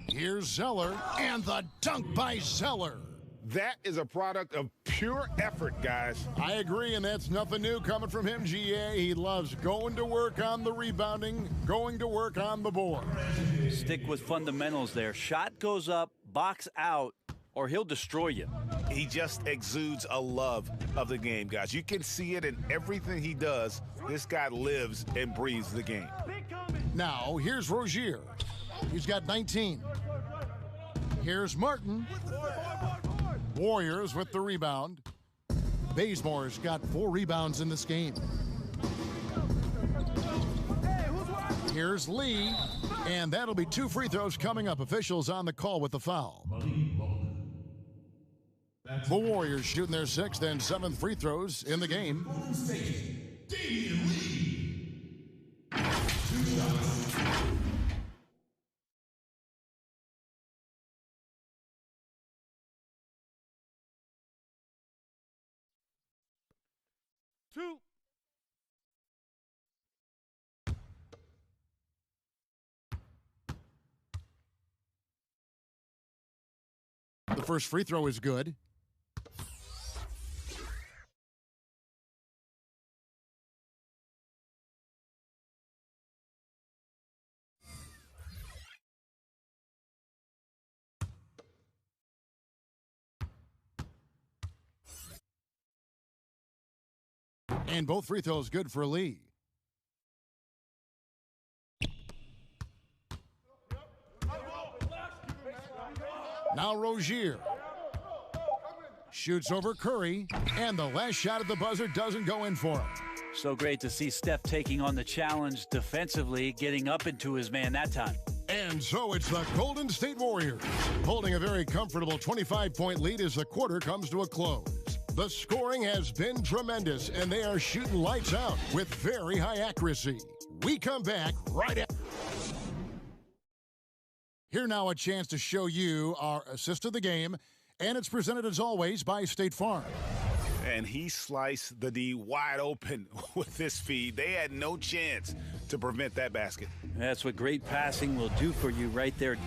Here's Zeller, and the dunk by Zeller.
That is a product of pure effort, guys.
I agree, and that's nothing new coming from him, GA. He loves going to work on the rebounding, going to work on the board.
Stick with fundamentals there. Shot goes up, box out, or he'll destroy you.
He just exudes a love of the game, guys. You can see it in everything he does. This guy lives and breathes the game.
Now, here's Rozier. He's got 19. Here's Martin. Warriors with the rebound. Bazemore's got 4 rebounds in this game. Here's Lee, and that'll be 2 free throws coming up. Officials on the call with the foul. The Warriors shooting their 6th and 7th free throws in the game.
Two.
The first free throw is good. And both free throws good for Lee. Now Rozier shoots over Curry, and the last shot at the buzzer doesn't go in for him.
So great to see Steph taking on the challenge defensively, getting up into his man that time.
And so it's the Golden State Warriors holding a very comfortable 25-point lead as the quarter comes to a close. The scoring has been tremendous, and they are shooting lights out with very high accuracy. We come back right after. Here now a chance to show you our assist of the game, and it's presented as always by State Farm.
and he sliced the D wide open with his feed. They had no chance to prevent that basket.
That's what great passing will do for you right there.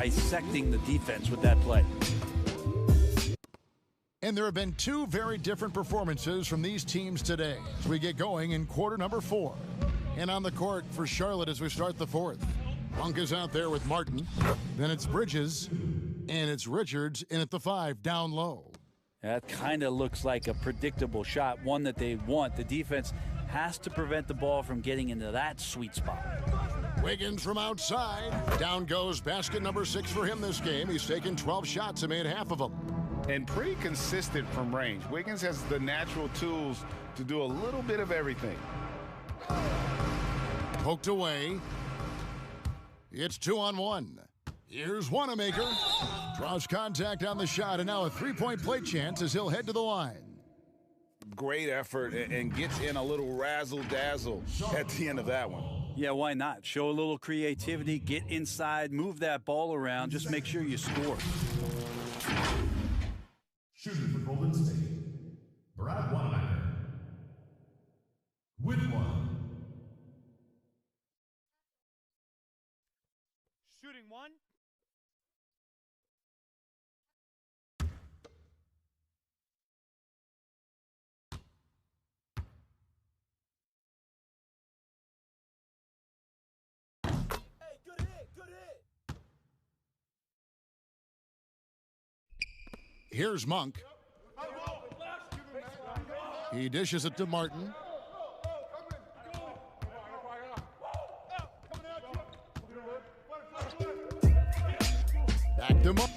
dissecting the defense with that play.
And there have been two very different performances from these teams today as we get going in quarter number 4. And on the court for Charlotte as we start the fourth. Monk is out there with Martin. Then it's Bridges. And it's Richards in at the 5 down low.
That kind of looks like a predictable shot, one that they want. The defense has to prevent the ball from getting into that sweet spot.
Wiggins from outside. Down goes basket number 6 for him this game. He's taken 12 shots and made half of them.
And pretty consistent from range. Wiggins has the natural tools to do a little bit of everything.
Poked away. It's 2-on-1. Here's Wanamaker. Draws contact on the shot, and now a three-point play chance as he'll head to the line.
Great effort and gets in a little razzle-dazzle at the end of that one.
Yeah, why not? Show a little creativity, get inside, move that ball around, just make sure you score.
Shooting for Golden State, Brad Wanamaker. With one.
Shooting 1.
Here's Monk. He dishes it to Martin. Back to Monk.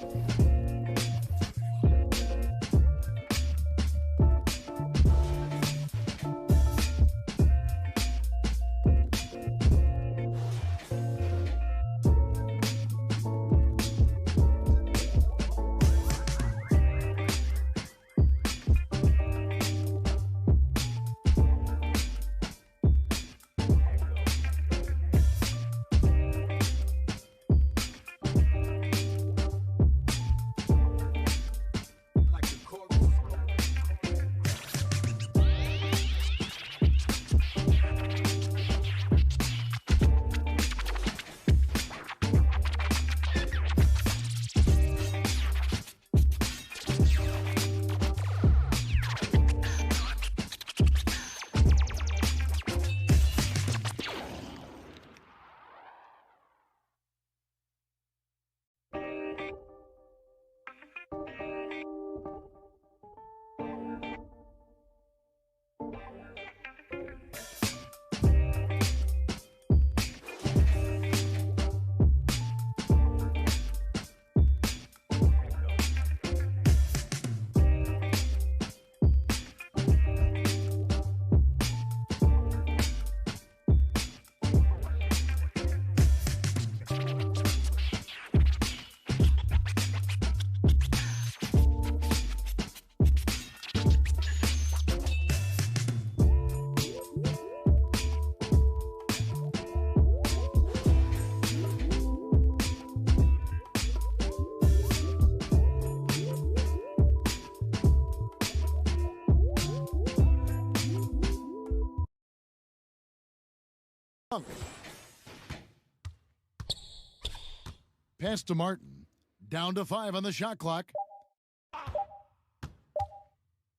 Pass to Martin. Down to 5 on the shot clock.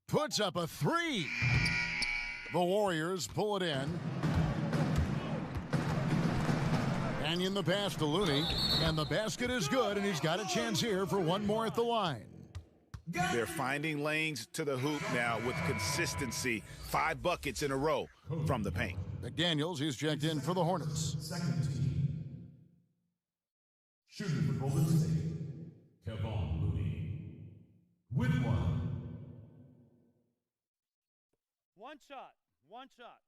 Puts up a 3. The Warriors pull it in. Mannion the pass to Looney. And the basket is good, and he's got a chance here for one more at the line.
They're finding lanes to the hoop now with consistency. 5 buckets in a row from the paint.
McDaniels, he's checked in for the Hornets.
Second team. Shooting for Golden State, Kevon Looney. With one.
One shot. One shot.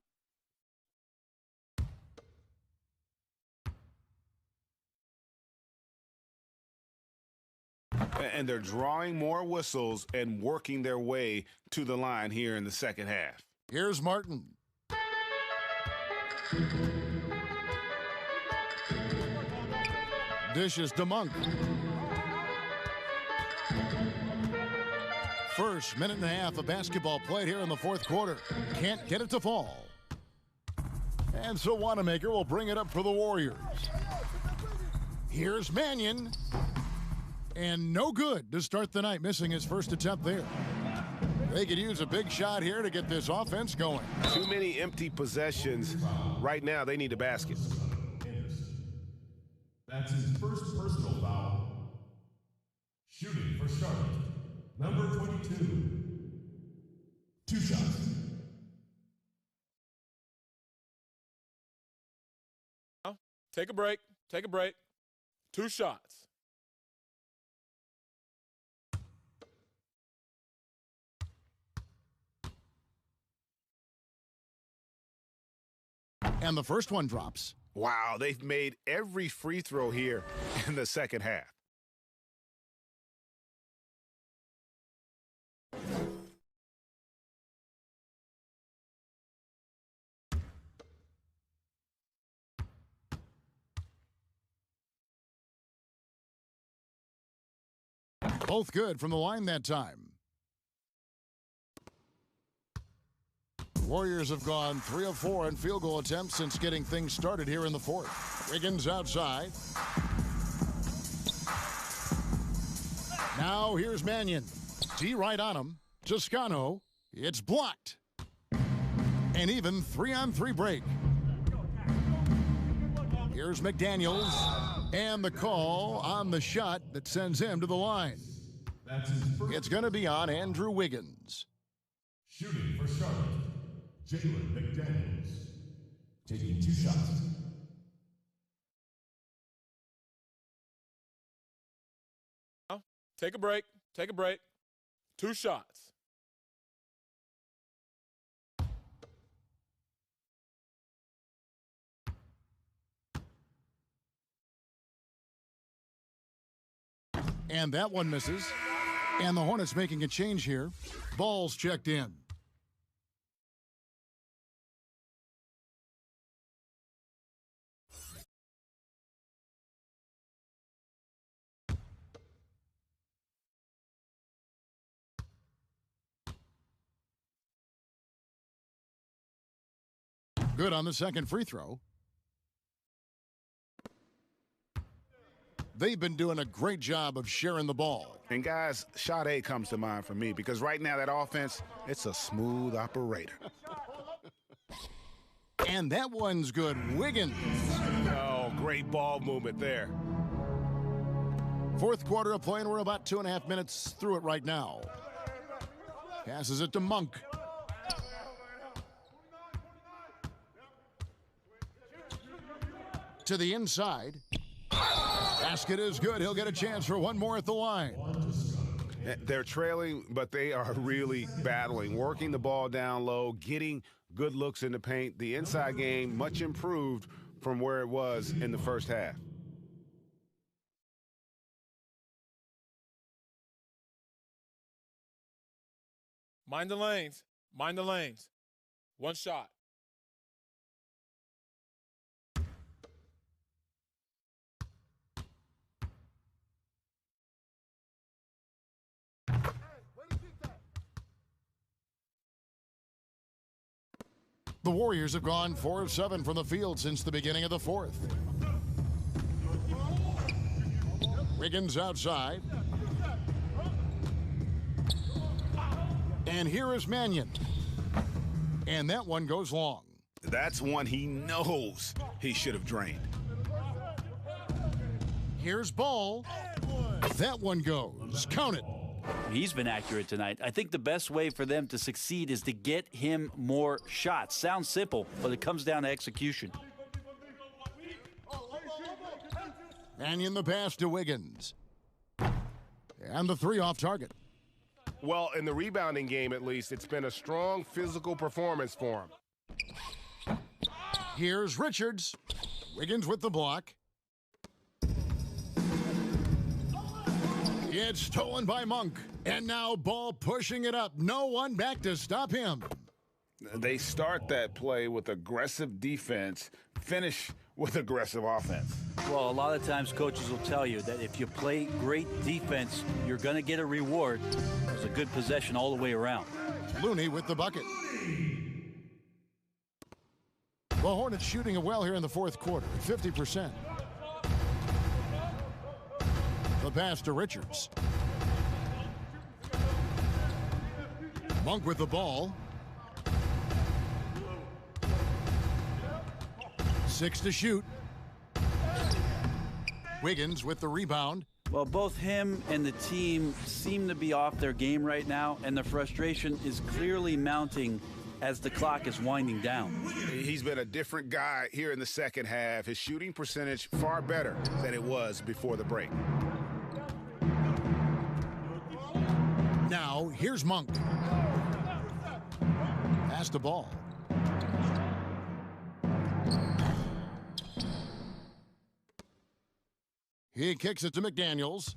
And they're drawing more whistles and working their way to the line here in the second half.
Here's Martin. Dishes to Monk. First minute and a half of basketball played here in the fourth quarter. Can't get it to fall. And so Wanamaker will bring it up for the Warriors. Here's Mannion. And no good to start the night, missing his first attempt there. They could use a big shot here to get this offense going.
Too many empty possessions. Right now, they need a basket.
That's his first personal foul. Shooting for Charlotte, number 22. 2 shots.
Take a break. Take a break. 2 shots.
And the first one drops.
Wow, they've made every free throw here in the second half.
Both good from the line that time. Warriors have gone 3 of 4 in field goal attempts since getting things started here in the fourth. Wiggins outside. Now here's Mannion. D right on him. Toscano. It's blocked. An even 3-on-3 break. Here's McDaniels. And the call on the shot that sends him to the line. It's going to be on Andrew Wiggins.
Shooting for Charlotte, Jalen McDaniels. Taking 2 shots.
Take a break. Take a break. 2 shots.
And that one misses. And the Hornets making a change here. Ball's checked in. Good on the second free throw. They've been doing a great job of sharing the ball.
And guys, shot A comes to mind for me because right now that offense, it's a smooth operator.
And that one's good. Wiggins.
Oh, great ball movement there.
Fourth quarter of play, and we're about 2.5 minutes through it right now. Passes it to Monk. To the inside. Basket is good. He'll get a chance for one more at the line.
They're trailing, but they are really battling, working the ball down low, getting good looks in the paint. The inside game much improved from where it was in the first half.
Mind the lanes. Mind the lanes. 1 shot.
The Warriors have gone 4 of 7 from the field since the beginning of the fourth. Wiggins outside. And here is Mannion. And that one goes long.
That's one he knows he should have drained.
Here's Ball. That one goes. Count it.
He's been accurate tonight. I think the best way for them to succeed is to get him more shots. Sounds simple, but it comes down to execution.
Mannion the pass to Wiggins. And the 3 off target.
Well, in the rebounding game, at least, it's been a strong physical performance for him.
Here's Richards. Wiggins with the block. It's stolen by Monk. And now Ball pushing it up. No one back to stop him.
They start that play with aggressive defense, finish with aggressive offense.
Well, a lot of times coaches will tell you that if you play great defense, you're going to get a reward. It's a good possession all the way around.
Looney with the bucket. The Hornets shooting it well here in the fourth quarter, 50%. The The pass to Richards. Monk with the ball. 6 to shoot. Wiggins with the rebound.
Well, both him and the team seem to be off their game right now, and the frustration is clearly mounting as the clock is winding down.
He's been a different guy here in the second half. His shooting percentage far better than it was before the break.
Now, here's Monk. Pass the ball. He kicks it to McDaniels.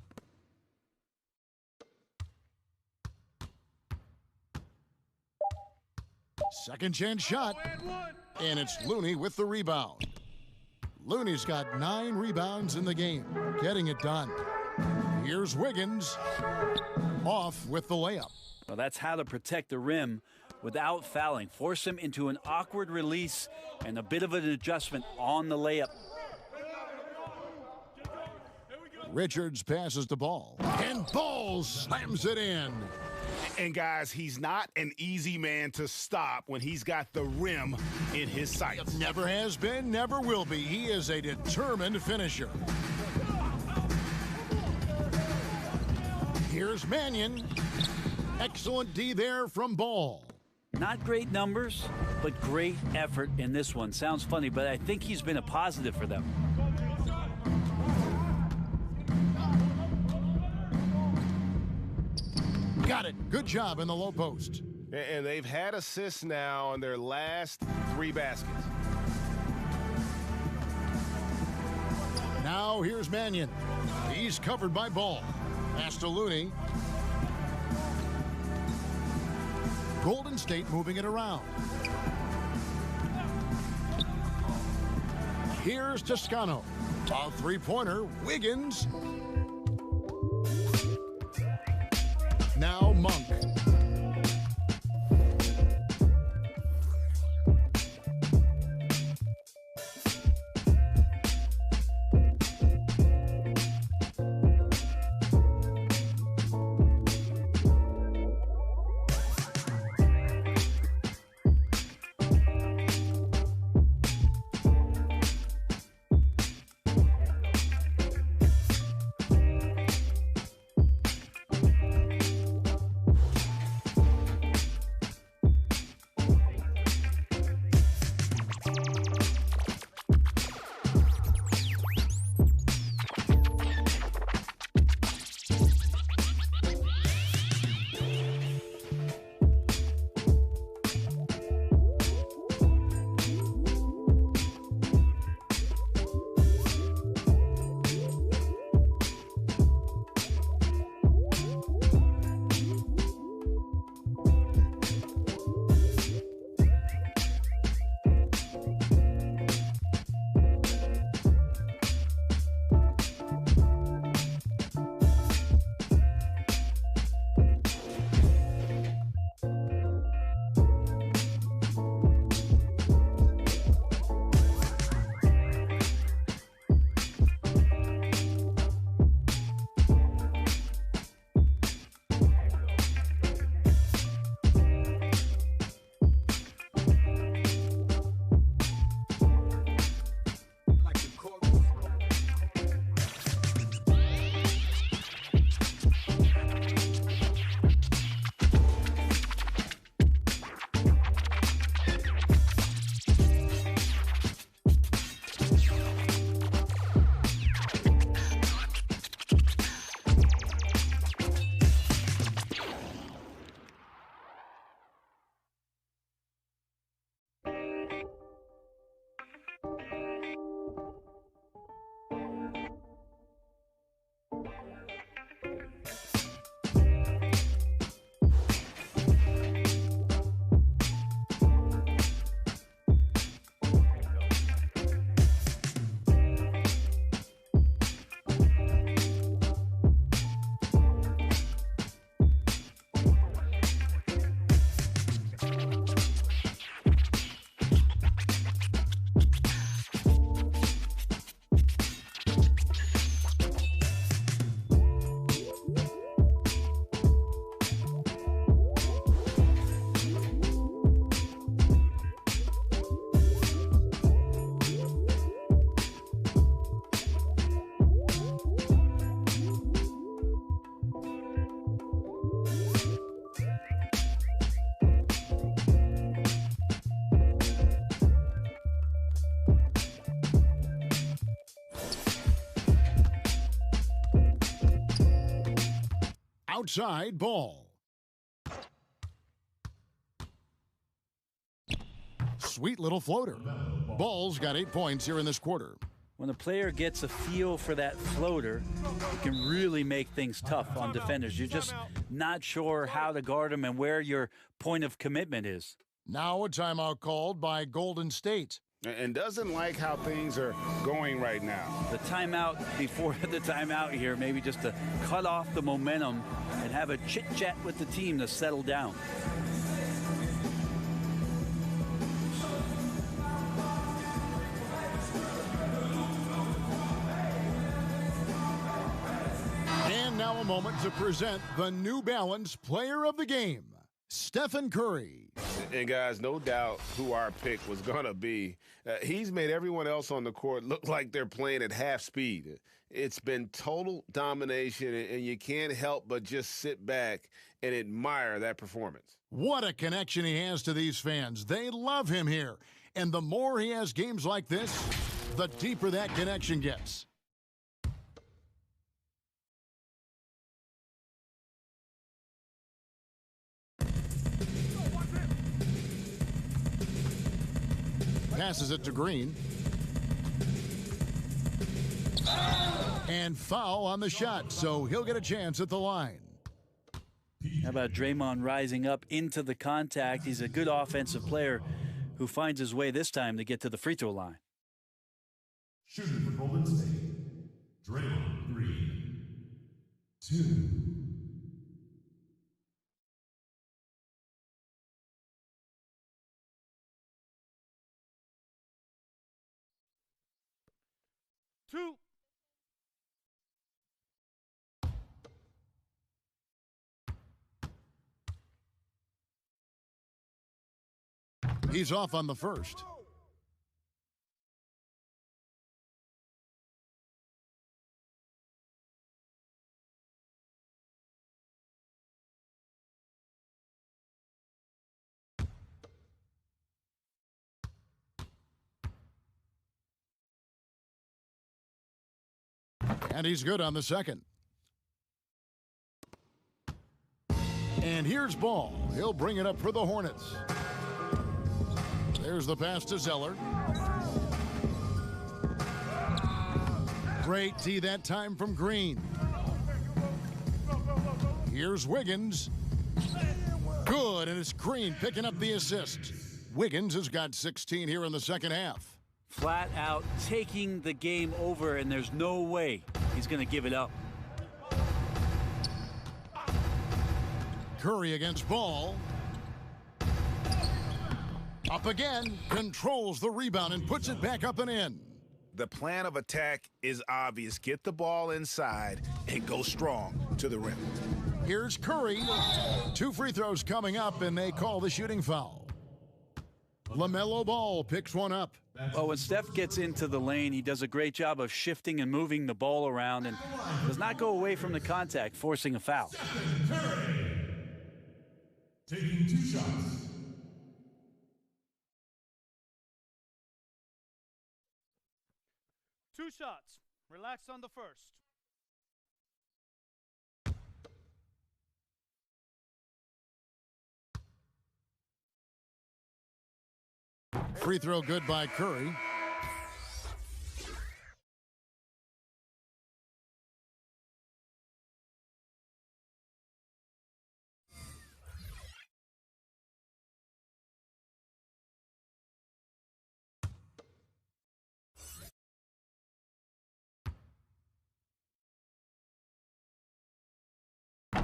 Second chance shot. And it's Looney with the rebound. Looney's got 9 rebounds in the game, getting it done. Here's Wiggins, off with the layup.
Well, that's how to protect the rim without fouling. Force him into an awkward release and a bit of an adjustment on the layup.
Richards passes the ball, and Ball slams it in.
And guys, he's not an easy man to stop when he's got the rim in his sights.
Never has been, never will be. He is a determined finisher. Here's Mannion. Excellent D there from Ball.
Not great numbers, but great effort in this one. Sounds funny, but I think he's been a positive for them.
Got it. Good job in the low post.
And they've had assists now on their last 3 baskets.
Now here's Mannion. He's covered by Ball. Pass to Looney. Golden State moving it around. Here's Toscano. A three-pointer. Wiggins. Now Monk. Outside ball. Sweet little floater. Ball's got 8 points here in this quarter.
When a player gets a feel for that floater, it can really make things tough on defenders. You're just not sure how to guard them and where your point of commitment is.
Now a timeout called by Golden State.
And doesn't like how things are going right now.
The timeout before the timeout here, maybe just to cut off the momentum and have a chit-chat with the team to settle down.
And now a moment to present the New Balance Player of the Game, Stephen Curry.
And guys, no doubt who our pick was going to be. He's made everyone else on the court look like they're playing at half speed. It's been total domination, and you can't help but just sit back and admire that performance.
What a connection he has to these fans. They love him here. And the more he has games like this, the deeper that connection gets. Passes it to Green. And foul on the shot, so he'll get a chance at the line.
How about Draymond rising up into the contact? He's a good offensive player who finds his way this time to get to the free throw line.
Shooting for Golden State, Draymond Green. 2.
He's off on the first. And he's good on the second. And here's Ball. He'll bring it up for the Hornets. There's the pass to Zeller. Great D that time from Green. Here's Wiggins. Good, and it's Green picking up the assist. Wiggins has got 16 here in the second half.
Flat out taking the game over, and there's no way he's going to give it up.
Curry against Ball. Up again, controls the rebound and puts it back up and in.
The plan of attack is obvious. Get the ball inside and go strong to the rim.
Here's Curry. 2 free throws coming up, and they call the shooting foul. LaMelo Ball picks one up.
Well, when Steph gets into the lane, he does a great job of shifting and moving the ball around and does not go away from the contact, forcing a foul.
Curry. Taking 2 shots.
Two shots. Relax on the first.
Free throw good by Curry.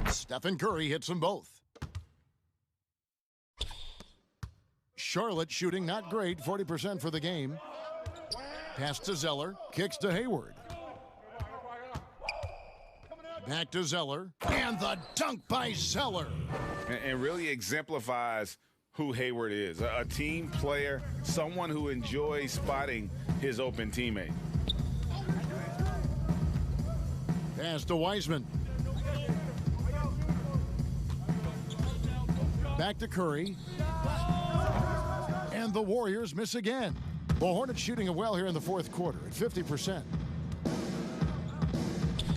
Stephen Curry hits them both. Charlotte shooting not great, 40% for the game. Pass to Zeller, kicks to Hayward. Back to Zeller, and the dunk by Zeller.
And really exemplifies who Hayward is. A team player, someone who enjoys spotting his open teammate.
Pass to Wiseman. Back to Curry. And the Warriors miss again. The Hornets shooting it well here in the fourth quarter at 50%.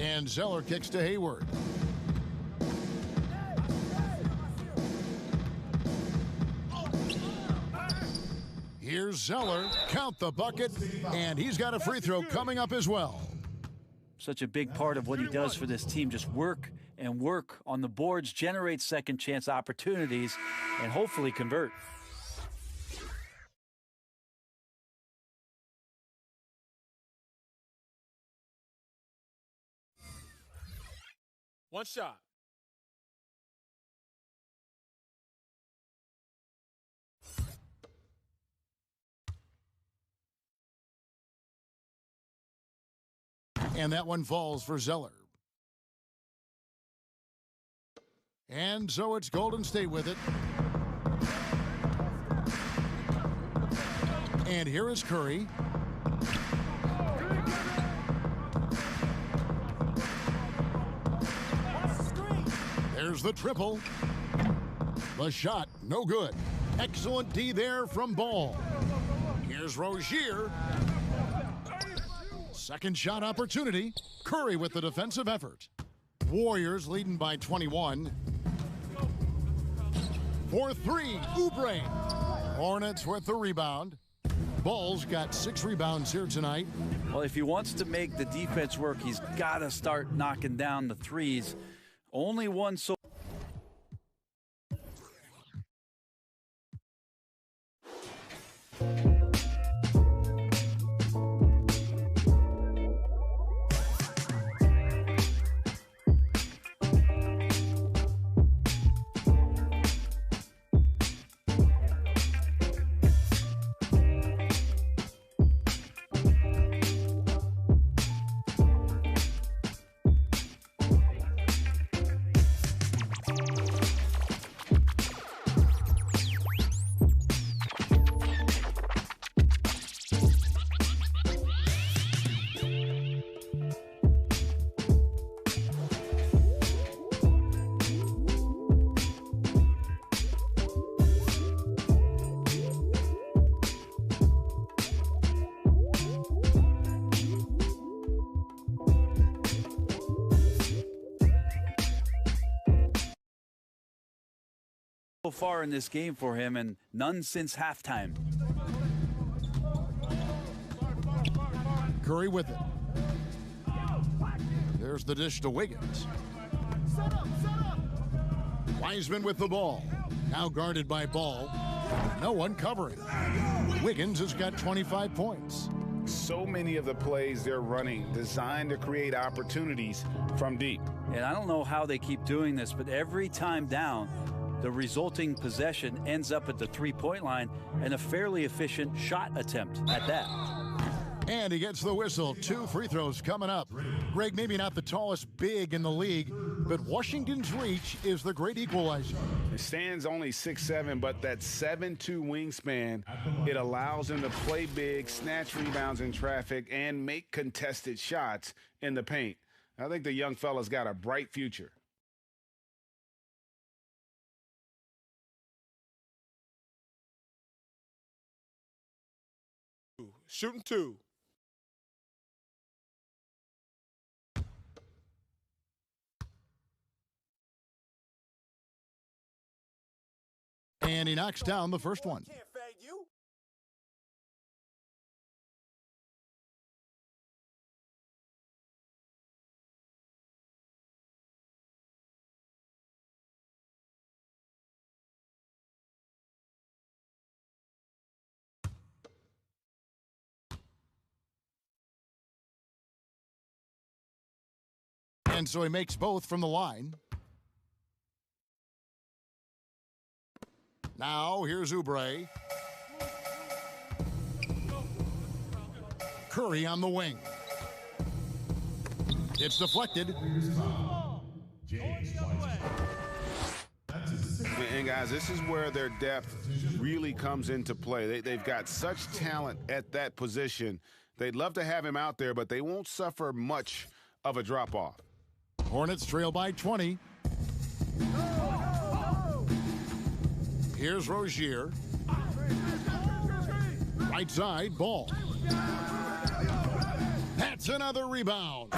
And Zeller kicks to Hayward. Here's Zeller. Count the bucket, and he's got a free throw coming up as well.
Such a big part of what he does for this team, just work and work on the boards, generate second chance opportunities, and hopefully convert.
One shot.
And that one falls for Zeller. And so it's Golden State with it. And here is Curry. There's the triple. The shot, no good. Excellent D there from Ball. Here's Rozier. Second shot opportunity. Curry with the defensive effort. Warriors leading by 21. For three, Oubre. Hornets with the rebound. Ball's got 6 rebounds here tonight.
Well, if he wants to make the defense work, he's got to start knocking down the threes. Only one so. So far in this game for him, and none since halftime.
Curry with it. There's the dish to Wiggins. Wiseman with the ball. Now guarded by Ball. No one covering. Wiggins has got 25 points.
So many of the plays they're running designed to create opportunities from deep.
And I don't know how they keep doing this, but every time down, the resulting possession ends up at the three-point line and a fairly efficient shot attempt at that.
And he gets the whistle. 2 free throws coming up. Greg, maybe not the tallest big in the league, but Washington's reach is the great equalizer.
He stands only 6'7", but that 7'2" wingspan, it allows him to play big, snatch rebounds in traffic, and make contested shots in the paint. I think the young fella's got a bright future.
Shooting 2.
And he knocks down the first one. And so he makes both from the line. Now here's Oubre. Curry on the wing. It's deflected.
And guys, this is where their depth really comes into play. They've got such talent at that position. They'd love to have him out there, but they won't suffer much of a drop-off.
Hornets trail by 20. Here's Rozier. Right side, Ball. That's another rebound.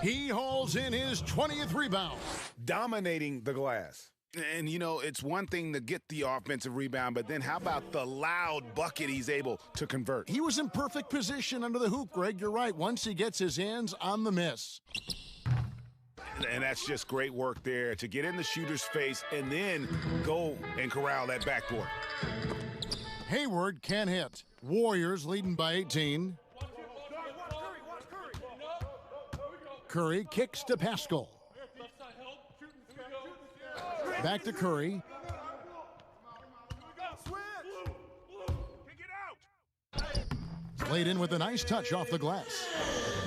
He hauls in his 20th rebound.
Dominating the glass.
And, you know, it's one thing to get the offensive rebound, but then how about the loud bucket he's able to convert?
He was in perfect position under the hoop, Greg. You're right. Once he gets his hands on the miss.
And that's just great work there to get in the shooter's face and then go and corral that backboard.
Hayward can't hit. Warriors leading by 18. Curry kicks to Pascal. Back to Curry. Laid in with a nice touch off the glass.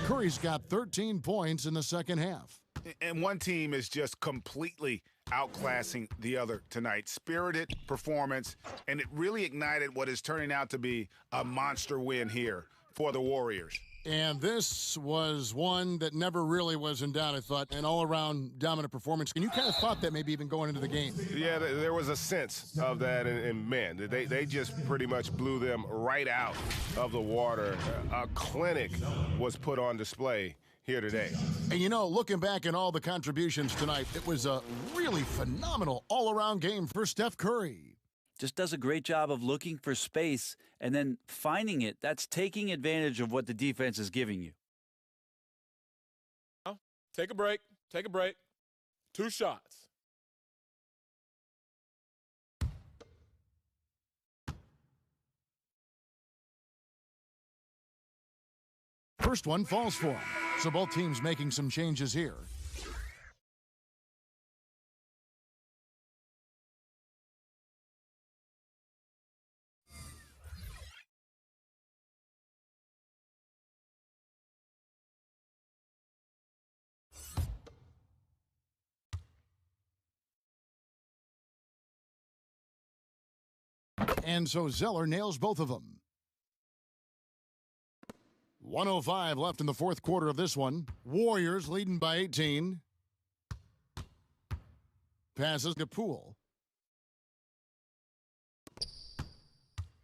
Curry's got 13 points in the second half.
And one team is just completely outclassing the other tonight. Spirited performance, and it really ignited what is turning out to be a monster win here for the Warriors.
And this was one that never really was in doubt, I thought, an all-around dominant performance. And you kind of thought that maybe even going into the game.
Yeah, there was a sense of that, and man, they just pretty much blew them right out of the water. A clinic was put on display here today.
And you know, looking back at all the contributions tonight, it was a really phenomenal all-around game for Steph Curry.
Just does a great job of looking for space and then finding it. That's taking advantage of what the defense is giving you.
Take a break. Take a break. 2 shots.
First one falls for him. So both teams making some changes here. And so Zeller nails both of them. 1:05 left in the fourth quarter of this one. Warriors leading by 18. Passes to Poole.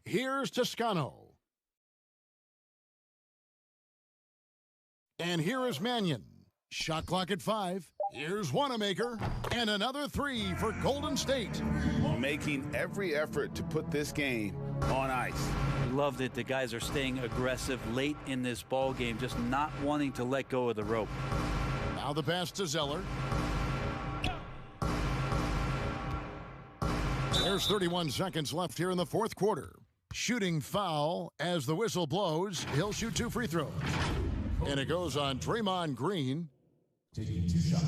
Here's Toscano. And here is Mannion. Shot clock at 5. Here's Wanamaker. And another 3 for Golden State.
Making every effort to put this game on ice.
Loved it. The guys are staying aggressive late in this ball game, just not wanting to let go of the rope.
Now the pass to Zeller. There's 31 seconds left here in the fourth quarter. Shooting foul as the whistle blows. He'll shoot 2 free throws. And it goes on Draymond Green.
Taking 2 shots.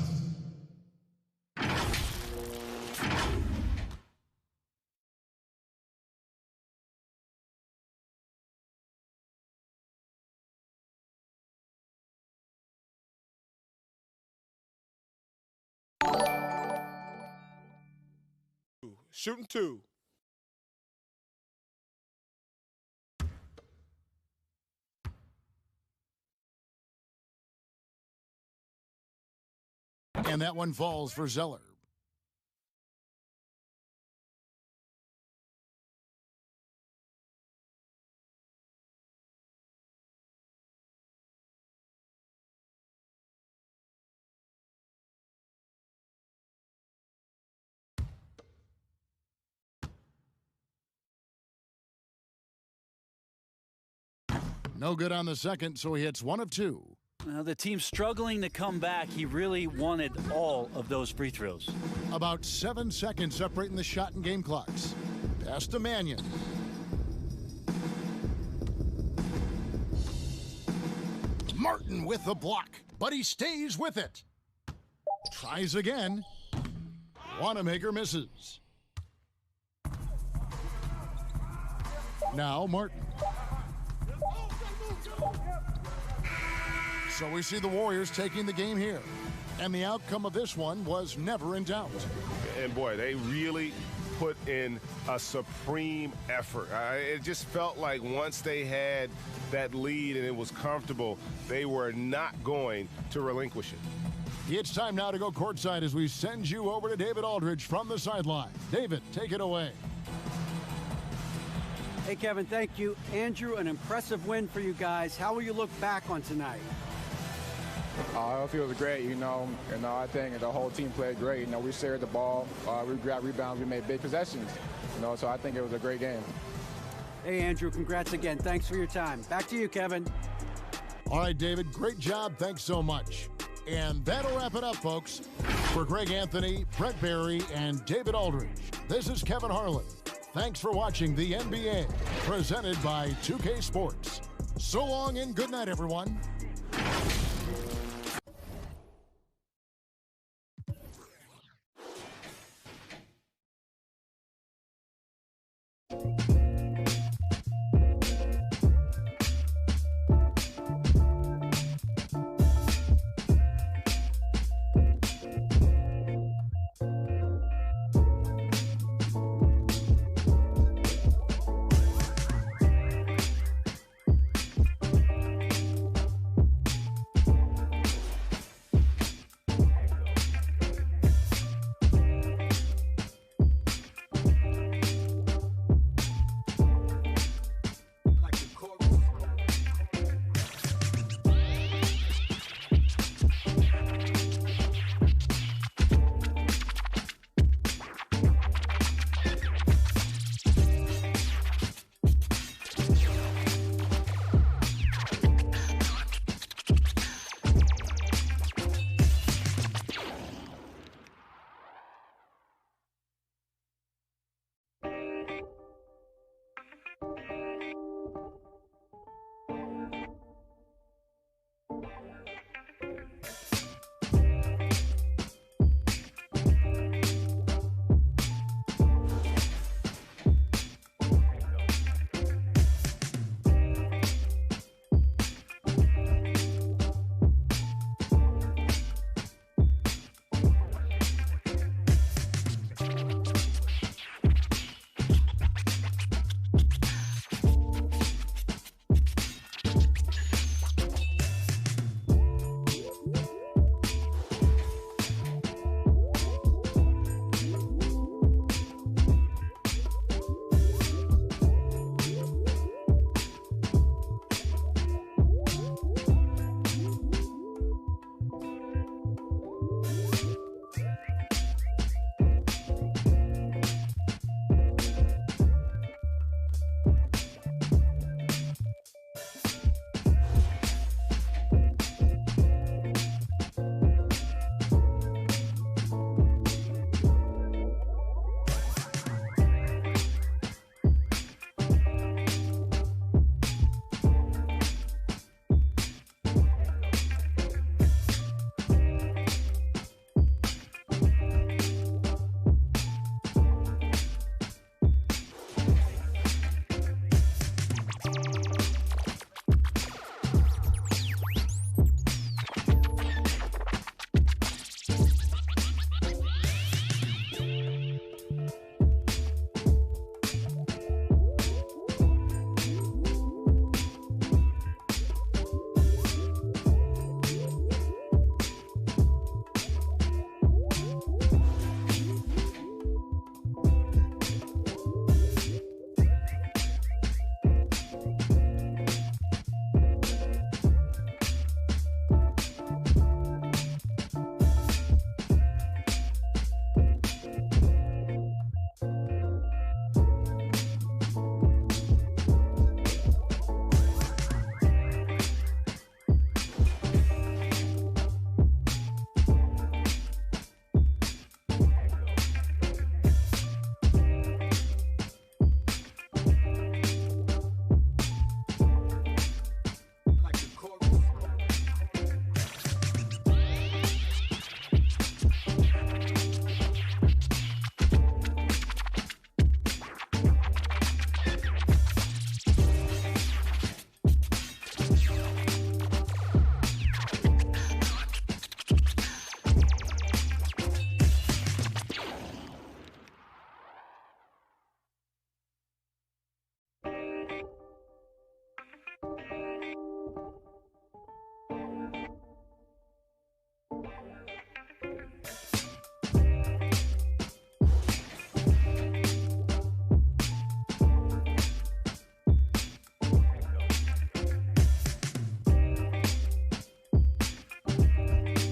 Shooting 2.
And that one falls for Zeller. No good on the second, so he hits 1 of 2.
Now the team's struggling to come back. He really wanted all of those free throws.
About 7 seconds separating the shot and game clocks. Pass to Mannion. Martin with the block, but he stays with it. Tries again. Wanamaker misses. Now Martin. So we see the Warriors taking the game here. And the outcome of this one was never in doubt.
And boy, they really put in a supreme effort. It just felt like once they had that lead and it was comfortable, they were not going to relinquish it.
It's time now to go courtside as we send you over to David Aldridge from the sideline. David, take it away.
Hey, Kevin, thank you. Andrew, an impressive win for you guys. How will you look back on tonight?
It feels great, I think the whole team played great. We shared the ball, we grabbed rebounds, we made big possessions, so I think it was a great game.
Hey, Andrew, congrats again. Thanks for your time. Back to you, Kevin.
All right, David, great job. Thanks so much. And that'll wrap it up, folks. For Greg Anthony, Brett Barry, and David Aldridge, this is Kevin Harlan. Thanks for watching the NBA, presented by 2K Sports. So long and good night, everyone.
You